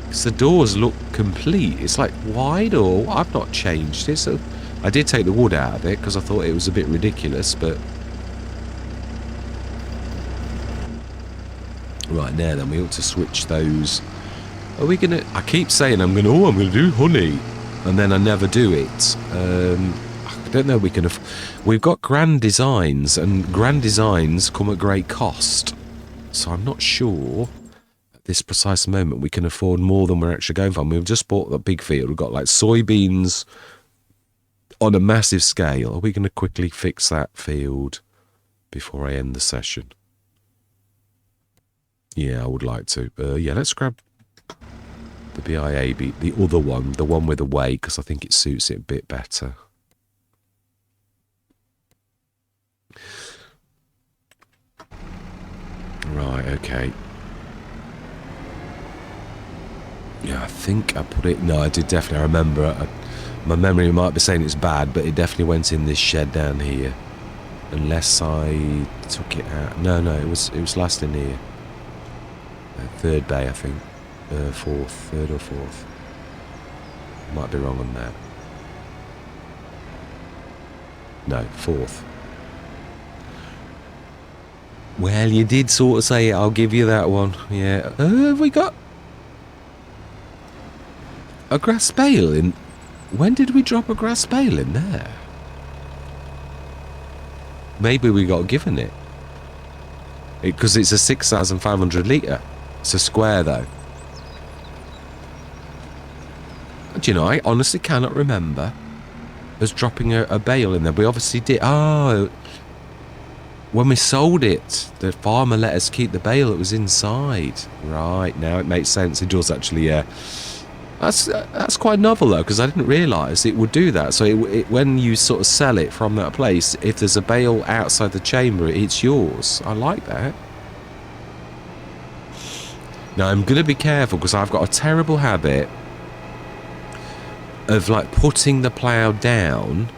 Because the doors look complete. It's like wide, or I've not changed it. So I did take the wood out of it because I thought it was a bit ridiculous, but... Right, now then, we ought to switch those. Are we gonna... I keep saying I'm gonna do honey, and then I never do it. I don't know, we've got grand designs, and grand designs come at great cost, so I'm not sure at this precise moment we can afford more than we're actually going for. We've just bought a big field. We've got like soybeans on a massive scale. Are we going to quickly fix that field before I end the session? Yeah, I would like to. Yeah, let's grab the BIAB, the other one, the one with the weight, because I think it suits it a bit better. Right, okay. Yeah, I think I put it... No, I did definitely. I remember. My memory might be saying it's bad, but it definitely went in this shed down here. Unless I took it out. No, it was last in here. Third bay, I think. Third or fourth. Might be wrong on that. No, fourth. Well, you did sort of say it. I'll give you that one. Yeah. Have we got a grass bale in? When did we drop a grass bale in there? Maybe we got given it. Because it's a 6,500 litre. It's a square, though. do you know, I honestly cannot remember us dropping a bale in there. We obviously did. Oh, when we sold it, the farmer let us keep the bale that was inside. Right, now it makes sense. It does actually, yeah. That's quite novel, though, because I didn't realise it would do that. So when you sort of sell it from that place, if there's a bale outside the chamber, it's yours. I like that. Now, I'm going to be careful, because I've got a terrible habit of, like, putting the plough down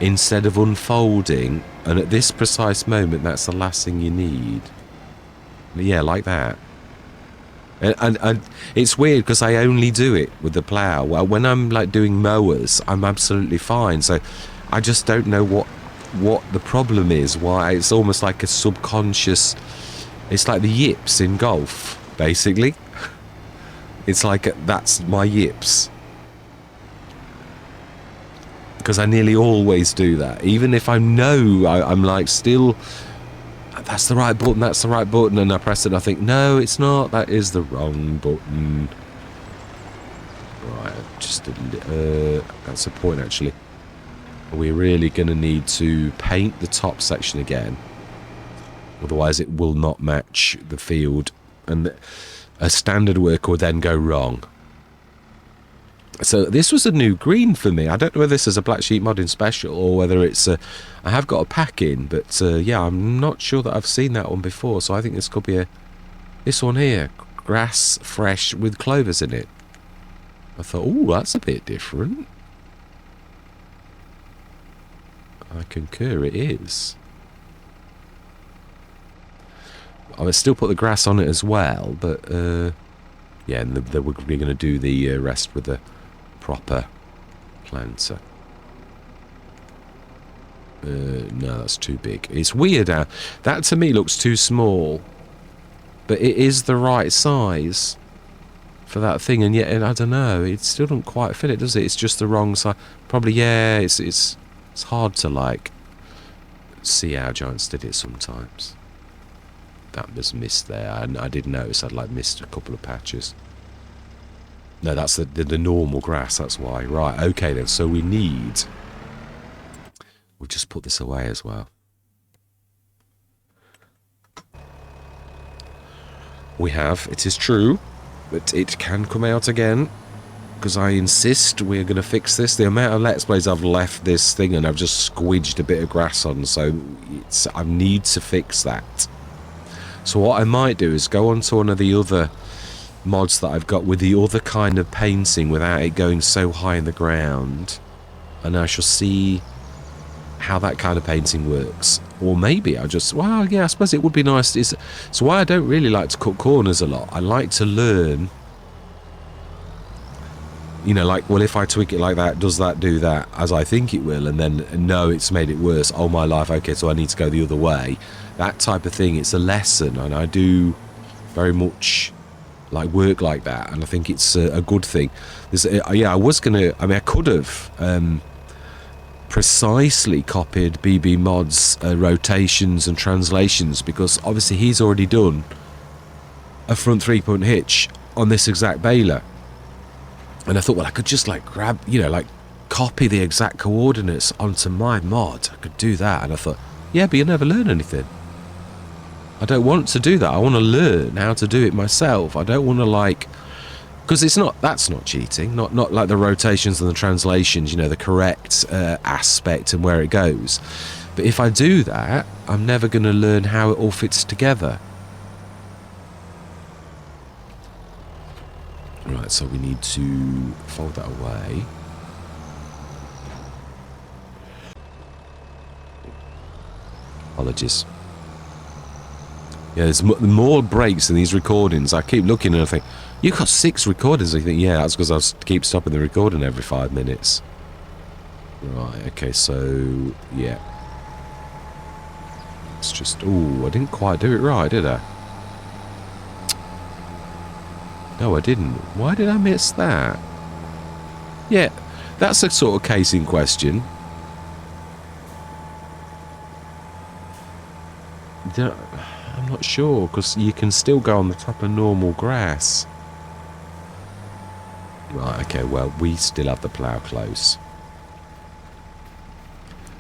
instead of unfolding, and at this precise moment, that's the last thing you need. Yeah, like that. And it's weird, because I only do it with the plough. Well, when I'm, like, doing mowers, I'm absolutely fine. So I just don't know what the problem is, why. It's almost like a subconscious... It's like the yips in golf, basically. It's like that's my yips. Because I nearly always do that. Even if I know I'm like still... That's the right button, and I press it and I think, no, it's not, that is the wrong button. Right, that's a point, actually. We're really going to need to paint the top section again. Otherwise it will not match the field, and a standard work would then go wrong. So this was a new green for me. I don't know whether this is a Blacksheep modding special or whether it's a... I have got a pack in, but yeah, I'm not sure that I've seen that one before. So I think this could be this one here. Grass fresh with clovers in it. I thought, oh, that's a bit different. I concur, it is. I would still put the grass on it as well, but yeah, and we're going to do the rest with the proper planter. No, that's too big. It's weird how that to me looks too small, but it is the right size for that thing, and yet I don't know, it still doesn't quite fit it, does it? It's just the wrong size. Probably, yeah. It's hard to like see how giants did it sometimes. That was missed there. I did notice I'd like missed a couple of patches. No, that's the normal grass, that's why. Right, okay then, so we need... We'll just put this away as well. We have, it is true, but it can come out again, because I insist we're going to fix this. The amount of Let's Plays I've left this thing and I've just squidged a bit of grass on, so I need to fix that. So what I might do is go on to one of the other mods that I've got with the other kind of painting without it going so high in the ground, and I shall see how that kind of painting works. Or maybe I just, well, yeah, I suppose it would be nice. It's why I don't really like to cut corners a lot. I like to learn, you know, like, well, if I tweak it like that, does that do that as I think it will? And then, no, it's made it worse. Oh, my life, okay, so I need to go the other way. That type of thing, it's a lesson, and I do very much like work like that, and I think it's a good thing. Yeah, I was gonna, I mean, I could have precisely copied BB Mod's rotations and translations, because obviously he's already done a front 3-point hitch on this exact baler, and I thought, well, I could just like grab, you know, like copy the exact coordinates onto my mod. I could do that, and I thought, yeah, but you'll never learn anything. I don't want to do that. I want to learn how to do it myself. I don't want to like, because it's not, that's not cheating, not like the rotations and the translations, you know, the correct aspect and where it goes. But if I do that, I'm never going to learn how it all fits together. Right, so we need to fold that away. Apologies. Yeah, there's more breaks in these recordings. I keep looking and I think, you've got 6 recordings. I think, yeah, that's because I keep stopping the recording every 5 minutes. Right, okay, so, yeah. It's just, ooh, I didn't quite do it right, did I? No, I didn't. Why did I miss that? Yeah, that's a sort of case in question. I'm not sure, because you can still go on the top of normal grass. Right, okay, well, we still have the plough close.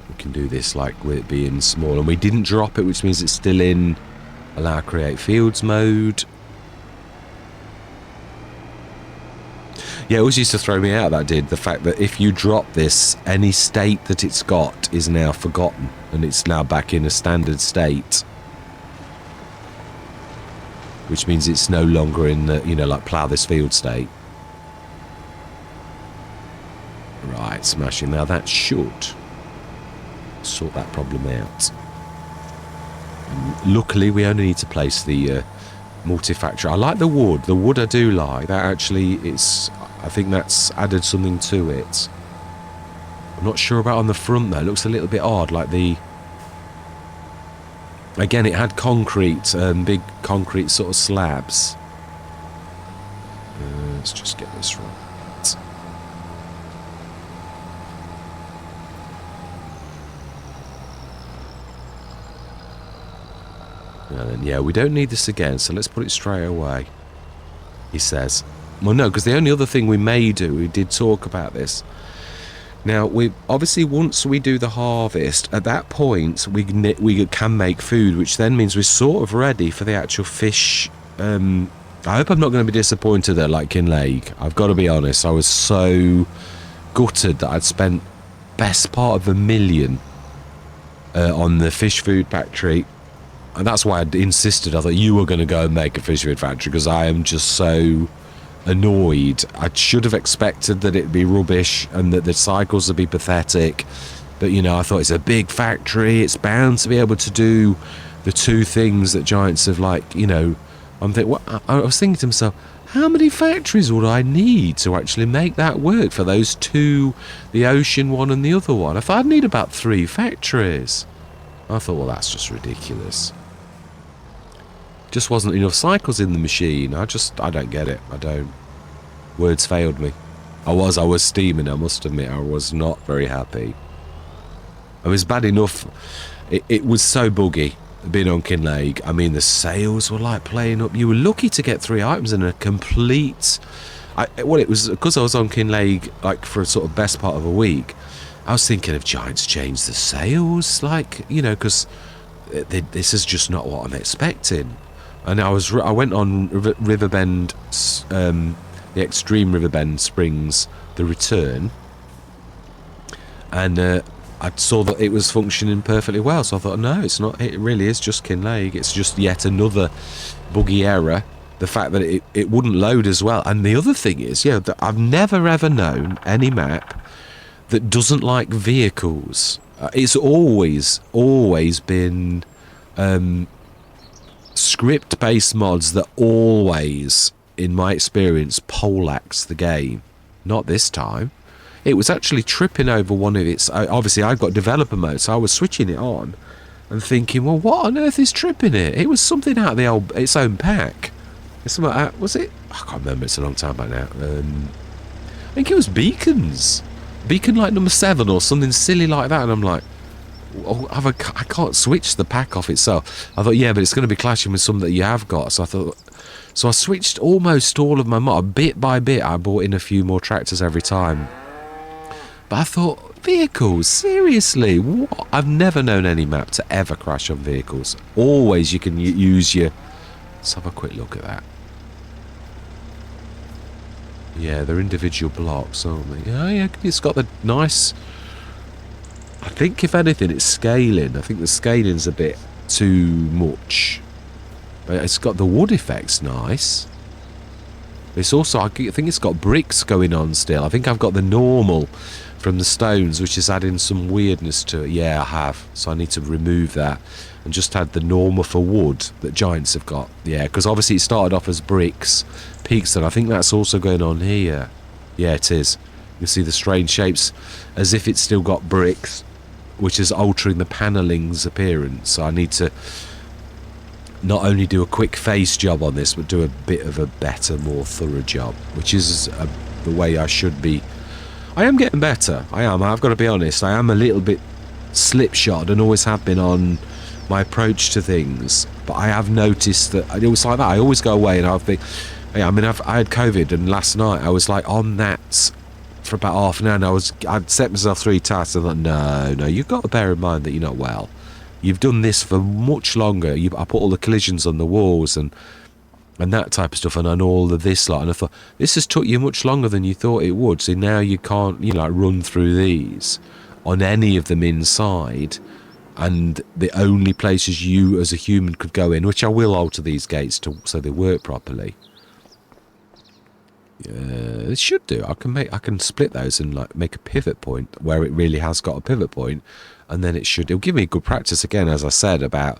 We can do this like with it being small. And we didn't drop it, which means it's still in allow create fields mode. Yeah, it always used to throw me out, that did. The fact that if you drop this, any state that it's got is now forgotten. And it's now back in a standard state. Which means it's no longer in the, like plough this field state. Right, smashing. Now that should sort that problem out. Luckily, we only need to place the multi-factor. I like the wood. The wood I do like. That actually, I think that's added something to it. I'm not sure about on the front though. It looks a little bit odd. Like again, it had concrete, big concrete sort of slabs. Let's just get this right. And then, yeah, we don't need this again, so let's put it straight away, he says. Well, no, because the only other thing we may do, we did talk about this. Now, we obviously, once we do the harvest, at that point, we can make food, which then means we're sort of ready for the actual fish. I hope I'm not going to be disappointed there, like Kinlake. I've got to be honest, I was so gutted that I'd spent best part of $1 million on the fish food factory. And that's why I insisted. I thought you were going to go and make a fish food factory, because I am just so annoyed. I should have expected that it'd be rubbish and that the cycles would be pathetic. But, I thought it's a big factory. It's bound to be able to do the two things that Giants have, I was thinking to myself, how many factories would I need to actually make that work for those two, the ocean one and the other one? I thought I'd need about 3 factories. I thought, well, that's just ridiculous. Just wasn't enough cycles in the machine. I don't get it. I don't. Words failed me. I was steaming, I must admit. I was not very happy. It was bad enough. It was so buggy being on Kinlake. I mean, the sales were like playing up. You were lucky to get 3 items in a complete. It was because I was on Kinlake like for a sort of best part of a week. I was thinking if Giants changed the sales, because this is just not what I'm expecting. And I went on Riverbend, the Extreme Riverbend Springs, the return, and I saw that it was functioning perfectly well. So I thought, no, it's not. It really is just Kinlake. It's just yet another buggy error. The fact that it wouldn't load as well. And the other thing is, that I've never ever known any map that doesn't like vehicles. It's always been script-based mods that always, in my experience, poleaxe the game. Not this time. It was actually tripping over one of its. Obviously, I've got developer mode, so I was switching it on and thinking, well, what on earth is tripping it? It was something out of its own pack. It's something like, was it? I can't remember. It's a long time back now. I think it was beacons. Beacon like number 7 or something silly like that, and I'm like, I can't switch the pack off itself. I thought, yeah, but it's going to be clashing with some that you have got. So I switched almost all of my mod. Bit by bit, I bought in a few more tractors every time. But I thought, vehicles, seriously, what? I've never known any map to ever crash on vehicles. Always you can use your. Let's have a quick look at that. Yeah, they're individual blocks, aren't they? Oh, yeah, it's got the nice. I think if anything, it's scaling. I think the scaling's a bit too much. But it's got the wood effects nice. It's also, I think it's got bricks going on still. I think I've got the normal from the stones, which is adding some weirdness to it. Yeah, I have. So I need to remove that and just add the normal for wood that Giants have got. Yeah, because obviously it started off as bricks, peaks, and I think that's also going on here. Yeah, it is. You can see the strange shapes as if it's still got bricks, which is altering the panelling's appearance. So I need to not only do a quick face job on this, but do a bit of a better, more thorough job, which is the way I should be. I am getting better. I am. I've got to be honest. I am a little bit slipshod and always have been on my approach to things. But I have noticed that it was like that. I always go away and I'll think, Yeah, I mean, I had COVID, and last night I was like on that for about half an hour, and I'd set myself 3 tasks, and I thought, no, you've got to bear in mind that you're not well. You've done this for much longer. I put all the collisions on the walls and that type of stuff, and all of this lot, and I thought, this has took you much longer than you thought it would, so now you can't, like run through these on any of them inside, and the only places you as a human could go in, which I will alter these gates so they work properly. It should do. I can split those and like make a pivot point where it really has got a pivot point, and then it'll give me good practice again, as I said, about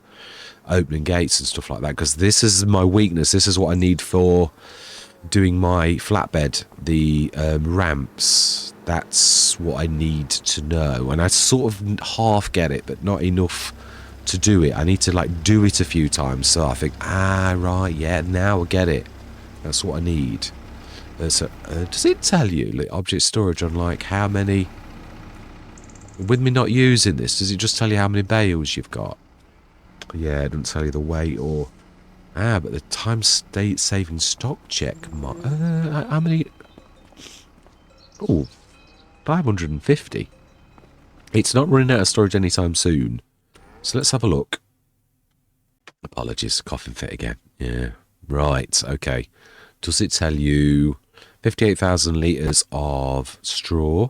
opening gates and stuff like that, because this is my weakness. This is what I need for doing my flatbed, the ramps. That's what I need to know, and I sort of half get it, but not enough to do it. I need to like do it a few times, so I think, right, yeah, now I get it. That's what I need. So, does it tell you, like, object storage on like how many, with me not using this, does it just tell you how many bales you've got? Yeah, it doesn't tell you the weight or... but the time state saving stock check... how many... Oh, 550. It's not running out of storage anytime soon. So let's have a look. Apologies, coughing fit again. Yeah, right, okay. Does it tell you 58,000 litres of straw?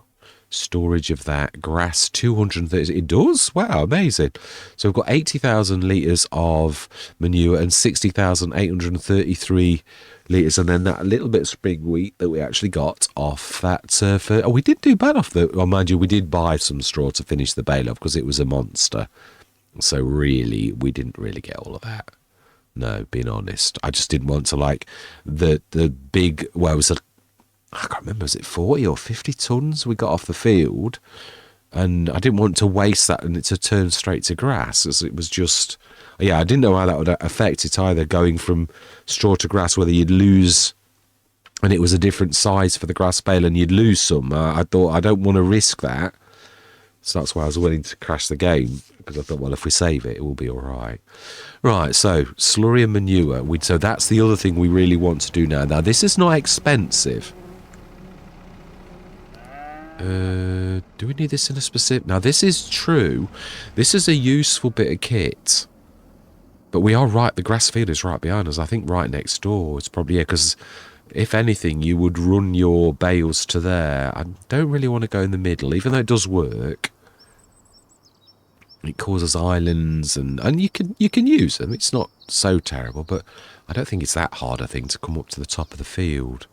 Storage of that, grass 230. It does? Wow, amazing. So we've got 80,000 litres of manure and 60,833 litres, and then that little bit of spring wheat that we actually got off that. We did do bad off the. Well, mind you, we did buy some straw to finish the bale of because it was a monster. So really, we didn't really get all of that. No, being honest, I just didn't want to like the big. Well, it was I can't remember, was it 40 or 50 tons we got off the field, and I didn't want to waste that and it to turn straight to grass, as it was just, I didn't know how that would affect it either, going from straw to grass, whether you'd lose, and it was a different size for the grass bale and you'd lose some. I thought, I don't want to risk that, so that's why I was willing to crash the game, because I thought, well, if we save it, it will be all right. Right, so slurry and manure, so that's the other thing we really want to do now. Now, this is not expensive. Do we need this in a specific... Now, this is true. This is a useful bit of kit. But we are right. The grass field is right behind us. I think right next door. It's probably... Yeah, because if anything, you would run your bales to there. I don't really want to go in the middle, even though it does work. It causes islands, and you can use them. It's not so terrible, but I don't think it's that hard a thing to come up to the top of the field.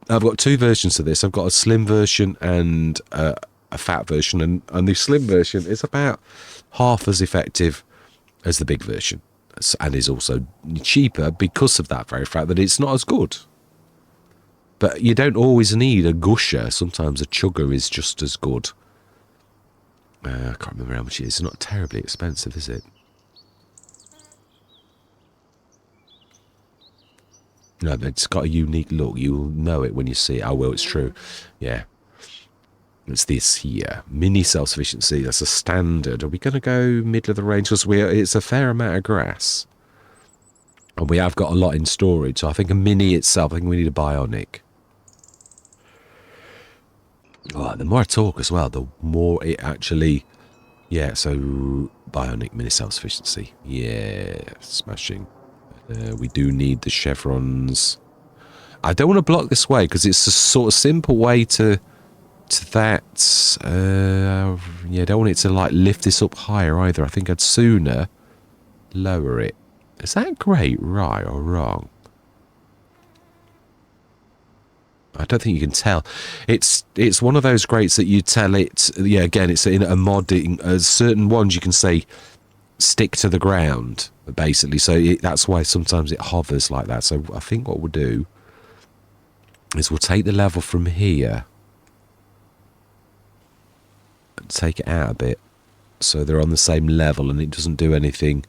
I've got 2 versions of this. I've got a slim version and a fat version, and the slim version is about half as effective as the big version, and is also cheaper because of that very fact that it's not as good. But you don't always need a gusher. Sometimes a chugger is just as good. I can't remember how much it is. It's not terribly expensive, is it? No, it's got a unique look. You'll know it when you see it. Oh, well, it's true. Yeah. It's this here. Mini self-sufficiency. That's a standard. Are we going to go middle of the range? Because it's a fair amount of grass. And we have got a lot in storage. So I think a mini itself, I think we need a bionic. Oh, the more I talk as well, the more it actually... Yeah, so bionic mini self-sufficiency. Yeah, smashing. We do need the chevrons. I don't want to block this way because it's a sort of simple way to that. I don't want it to like lift this up higher either. I think I'd sooner lower it. Is that grate right or wrong? I don't think you can tell. It's one of those grates that you tell it. Yeah, again, it's in a modding. Certain ones you can say stick to the ground, basically. So that's why sometimes it hovers like that. So I think what we'll do is we'll take the level from here and take it out a bit so they're on the same level and it doesn't do anything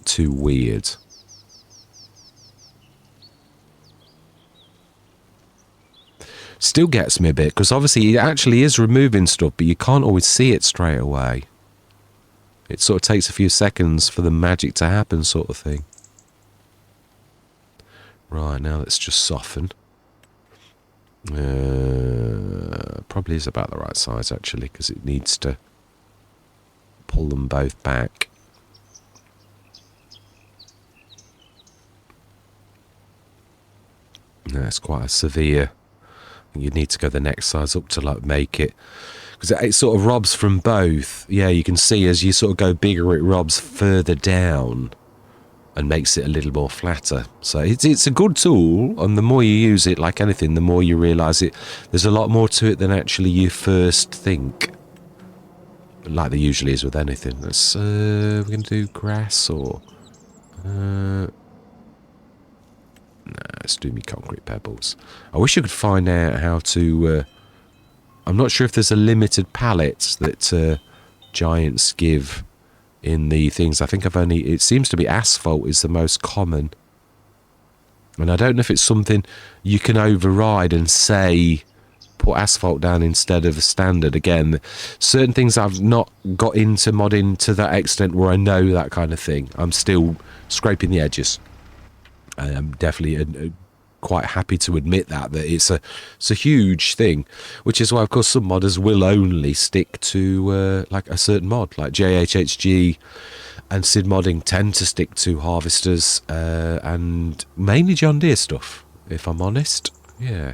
too weird. Still gets me a bit because obviously it actually is removing stuff, but you can't always see it straight away. It sort of takes a few seconds for the magic to happen, sort of thing. Right, now let's just soften. Probably is about the right size, actually, because it needs to pull them both back. That's quite a severe. You need to go the next size up to like make it, because it sort of robs from both. Yeah, you can see as you sort of go bigger, it robs further down and makes it a little more flatter. So it's a good tool, and the more you use it, like anything, the more you realise it. There's a lot more to it than actually you first think, like there usually is with anything. Let's we're gonna do grass or let's do me concrete pebbles. I wish I could find out how to. I'm not sure if there's a limited palette that giants give in the things. I think it seems to be asphalt is the most common. And I don't know if it's something you can override and say, put asphalt down instead of a standard. Again, certain things I've not got into modding to that extent where I know that kind of thing. I'm still scraping the edges. I'm definitely quite happy to admit that it's a huge thing, which is why, of course, some modders will only stick to like a certain mod, like JHHG and Sid modding tend to stick to harvesters and mainly John Deere stuff, if I'm honest. Yeah.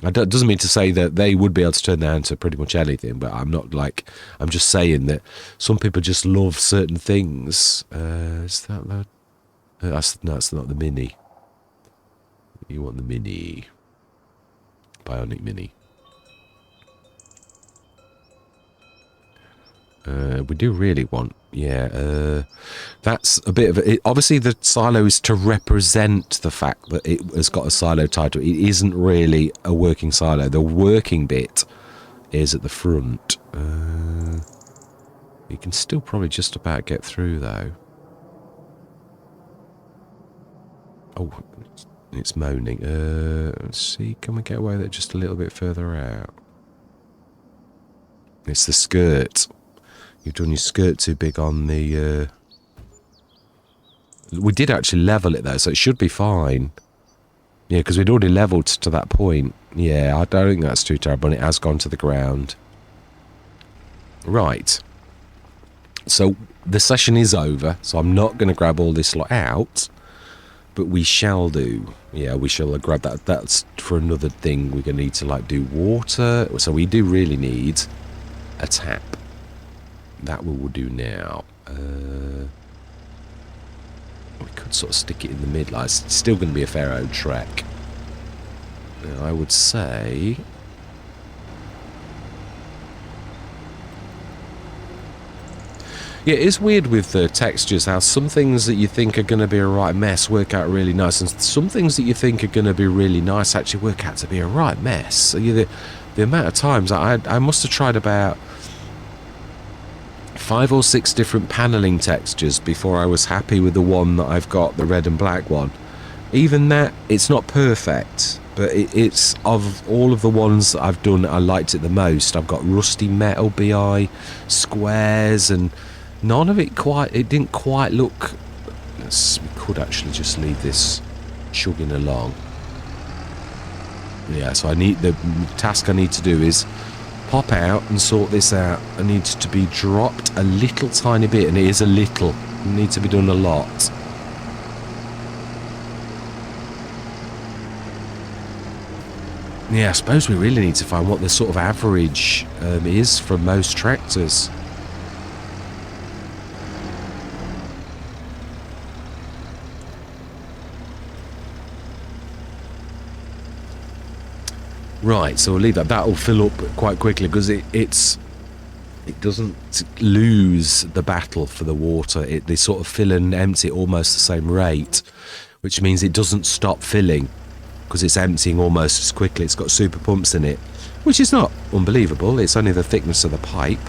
That doesn't mean to say that they would be able to turn that into pretty much anything, but I'm just saying that some people just love certain things. Is that the... that's not the Mini. You want the Mini. Bionic Mini. We do really want... Yeah, that's a bit of it. Obviously, the silo is to represent the fact that it has got a silo title. It isn't really a working silo. The working bit is at the front. You can still probably just about get through, though. Oh, it's moaning. Let's see, can we get away with it just a little bit further out? It's the skirt. You've done your skirt too big on the... We did actually level it, though, so it should be fine. Yeah, because we'd already levelled to that point. Yeah, I don't think that's too terrible, and it has gone to the ground. Right. So, the session is over, so I'm not going to grab all this lot out. But we shall do. Yeah, we shall grab that. That's for another thing. We're going to need to, like, do water. So we do really need a tap. That we will do now. We could sort of stick it in the mid. Like, it's still going to be a fair old trek. Now, I would say... Yeah, it is weird with the textures how some things that you think are going to be a right mess work out really nice, and some things that you think are going to be really nice actually work out to be a right mess. So the amount of times I must have tried about 5 or 6 different paneling textures before I was happy with the one that I've got, the red and black one. Even that, it's not perfect, but it's of all of the ones that I've done, I liked it the most. I've got rusty metal BI, squares, and none of it didn't quite look... We could actually just leave this chugging along. Yeah, so the task I need to do is pop out and sort this out. It needs to be dropped a little tiny bit, and it is a little. It needs to be done a lot. Yeah, I suppose we really need to find what the sort of average is for most tractors. Right, so we'll leave that. That'll fill up quite quickly because it doesn't lose the battle for the water. They sort of fill and empty at almost the same rate, which means it doesn't stop filling because it's emptying almost as quickly. It's got super pumps in it, which is not unbelievable. It's only the thickness of the pipe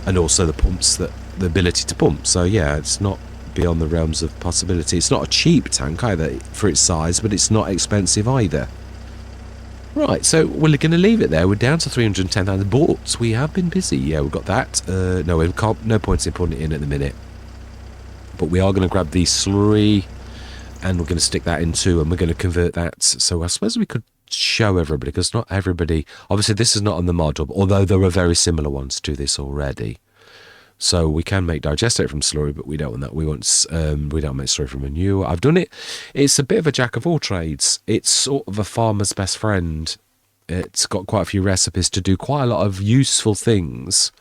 and also the ability to pump. So yeah, it's not beyond the realms of possibility. It's not a cheap tank either for its size, but it's not expensive either. Right, so we're going to leave it there. We're down to 310,000, but we have been busy. Yeah, we've got that. No points in putting it in at the minute. But we are going to grab the slurry and we're going to stick that in too, and we're going to convert that. So I suppose we could show everybody, because not everybody, obviously this is not on the mod hub, although there are very similar ones to this already. So we can make digestate from slurry, but we don't want that. We don't make slurry from manure. I've done it. It's a bit of a jack of all trades. It's sort of a farmer's best friend. It's got quite a few recipes to do quite a lot of useful things.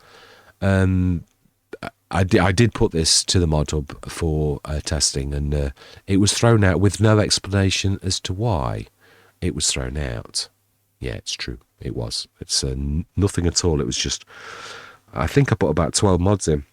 I did put this to the mod hub for testing, and it was thrown out with no explanation as to why it was thrown out. Yeah, it's true. It was. It's nothing at all. It was just, I think I put about 12 mods in.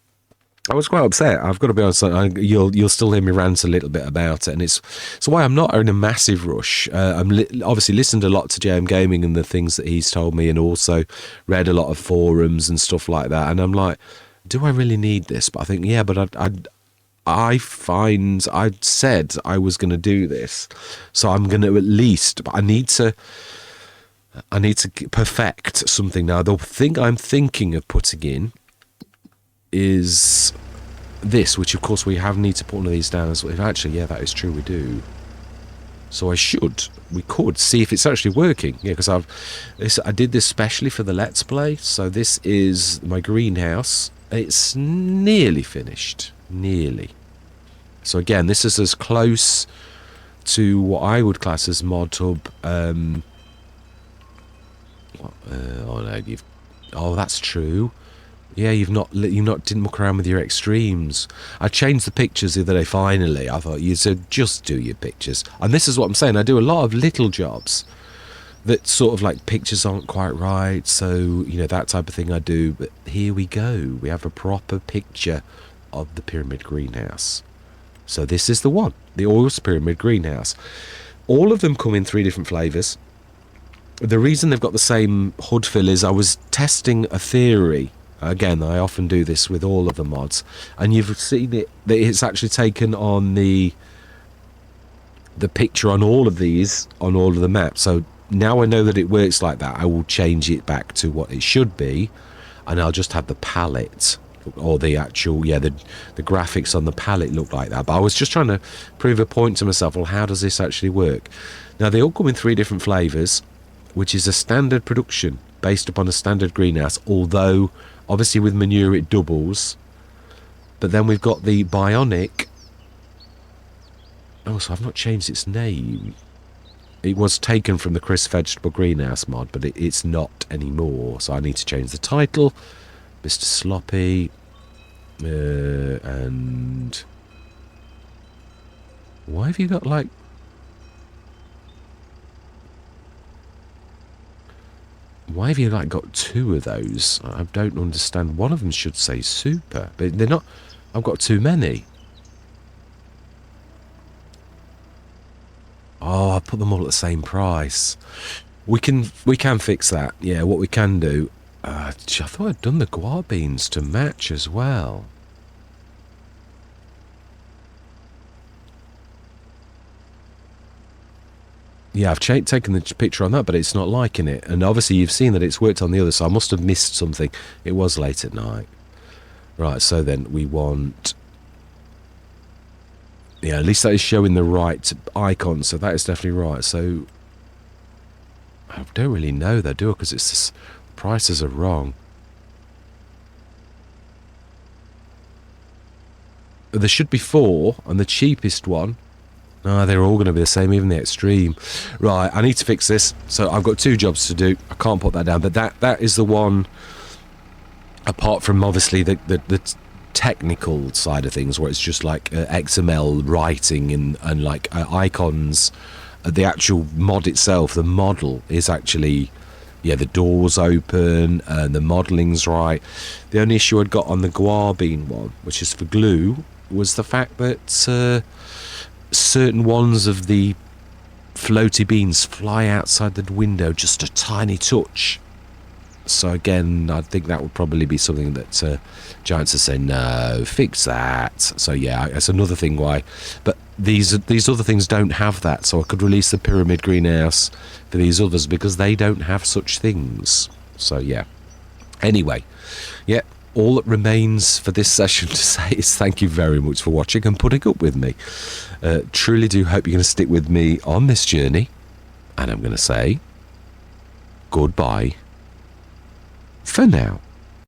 I was quite upset. I've got to be honest. You'll still hear me rant a little bit about it, and it's why I'm not in a massive rush. I'm obviously listened a lot to JM Gaming and the things that he's told me, and also read a lot of forums and stuff like that. And I'm like, do I really need this? But I think, yeah. But I said I was going to do this, so I'm going to at least. But I need to perfect something now. The thing I'm thinking of putting in is this, which of course we need to put one of these down as well. Actually, yeah, that is true, we do. So we could see if it's actually working. Yeah, because I did this specially for the Let's Play. So this is my greenhouse. It's nearly finished, nearly. So again, this is as close to what I would class as mod hub. That's true. Yeah, didn't muck around with your extremes. I changed the pictures the other day. Finally, I thought you said just do your pictures, and this is what I'm saying. I do a lot of little jobs that sort of like pictures aren't quite right, so that type of thing I do. But here we go. We have a proper picture of the pyramid greenhouse. So this is the one, the Oils Pyramid greenhouse. All of them come in 3 different flavors. The reason they've got the same hood fill is I was testing a theory. Again, I often do this with all of the mods, and you've seen it that it's actually taken on the picture on all of these, on all of the maps. So now I know that it works like that. I will change it back to what it should be, and I'll just have the palette or the actual, the graphics on the palette look like that. But I was just trying to prove a point to myself. Well, how does this actually work? Now they all come in 3 different flavors, which is a standard production based upon a standard greenhouse, although obviously with manure it doubles. But then we've got the bionic. Oh, so I've not changed its name. It was taken from the Chris Vegetable Greenhouse mod, but it's not anymore. So I need to change the title. Mr. Sloppy. And why have you got like... Why have you like got 2 of those? I don't understand. One of them should say super, but they're not. I've got too many. Oh, I put them all at the same price. We can fix that. Yeah, what we can do. I thought I'd done the guar beans to match as well. Yeah, I've taken the picture on that, but it's not liking it. And obviously you've seen that it's worked on the other, so I must have missed something. It was late at night. Right, so then we want... Yeah, at least that is showing the right icon, so that is definitely right. So I don't really know though, do I? Because it's just, prices are wrong. There should be 4, and the cheapest one... No, they're all going to be the same, even the extreme. Right, I need to fix this. So I've got 2 jobs to do. I can't put that down, but that is the one, apart from obviously the technical side of things, where it's just like XML writing and like icons. The actual mod itself, the model is actually, the door's open and the modeling's right. The only issue I'd got on the guar bean one, which is for glue, was the fact that... certain ones of the floaty beans fly outside the window just a tiny touch. So again, I think that would probably be something that Giants are saying, no, fix that. So yeah, that's another thing why. But these other things don't have that, so I could release the pyramid greenhouse for these others because they don't have such things. So yeah. Anyway, yeah, all that remains for this session to say is thank you very much for watching and putting up with me. Truly do hope you're going to stick with me on this journey. And I'm going to say goodbye for now.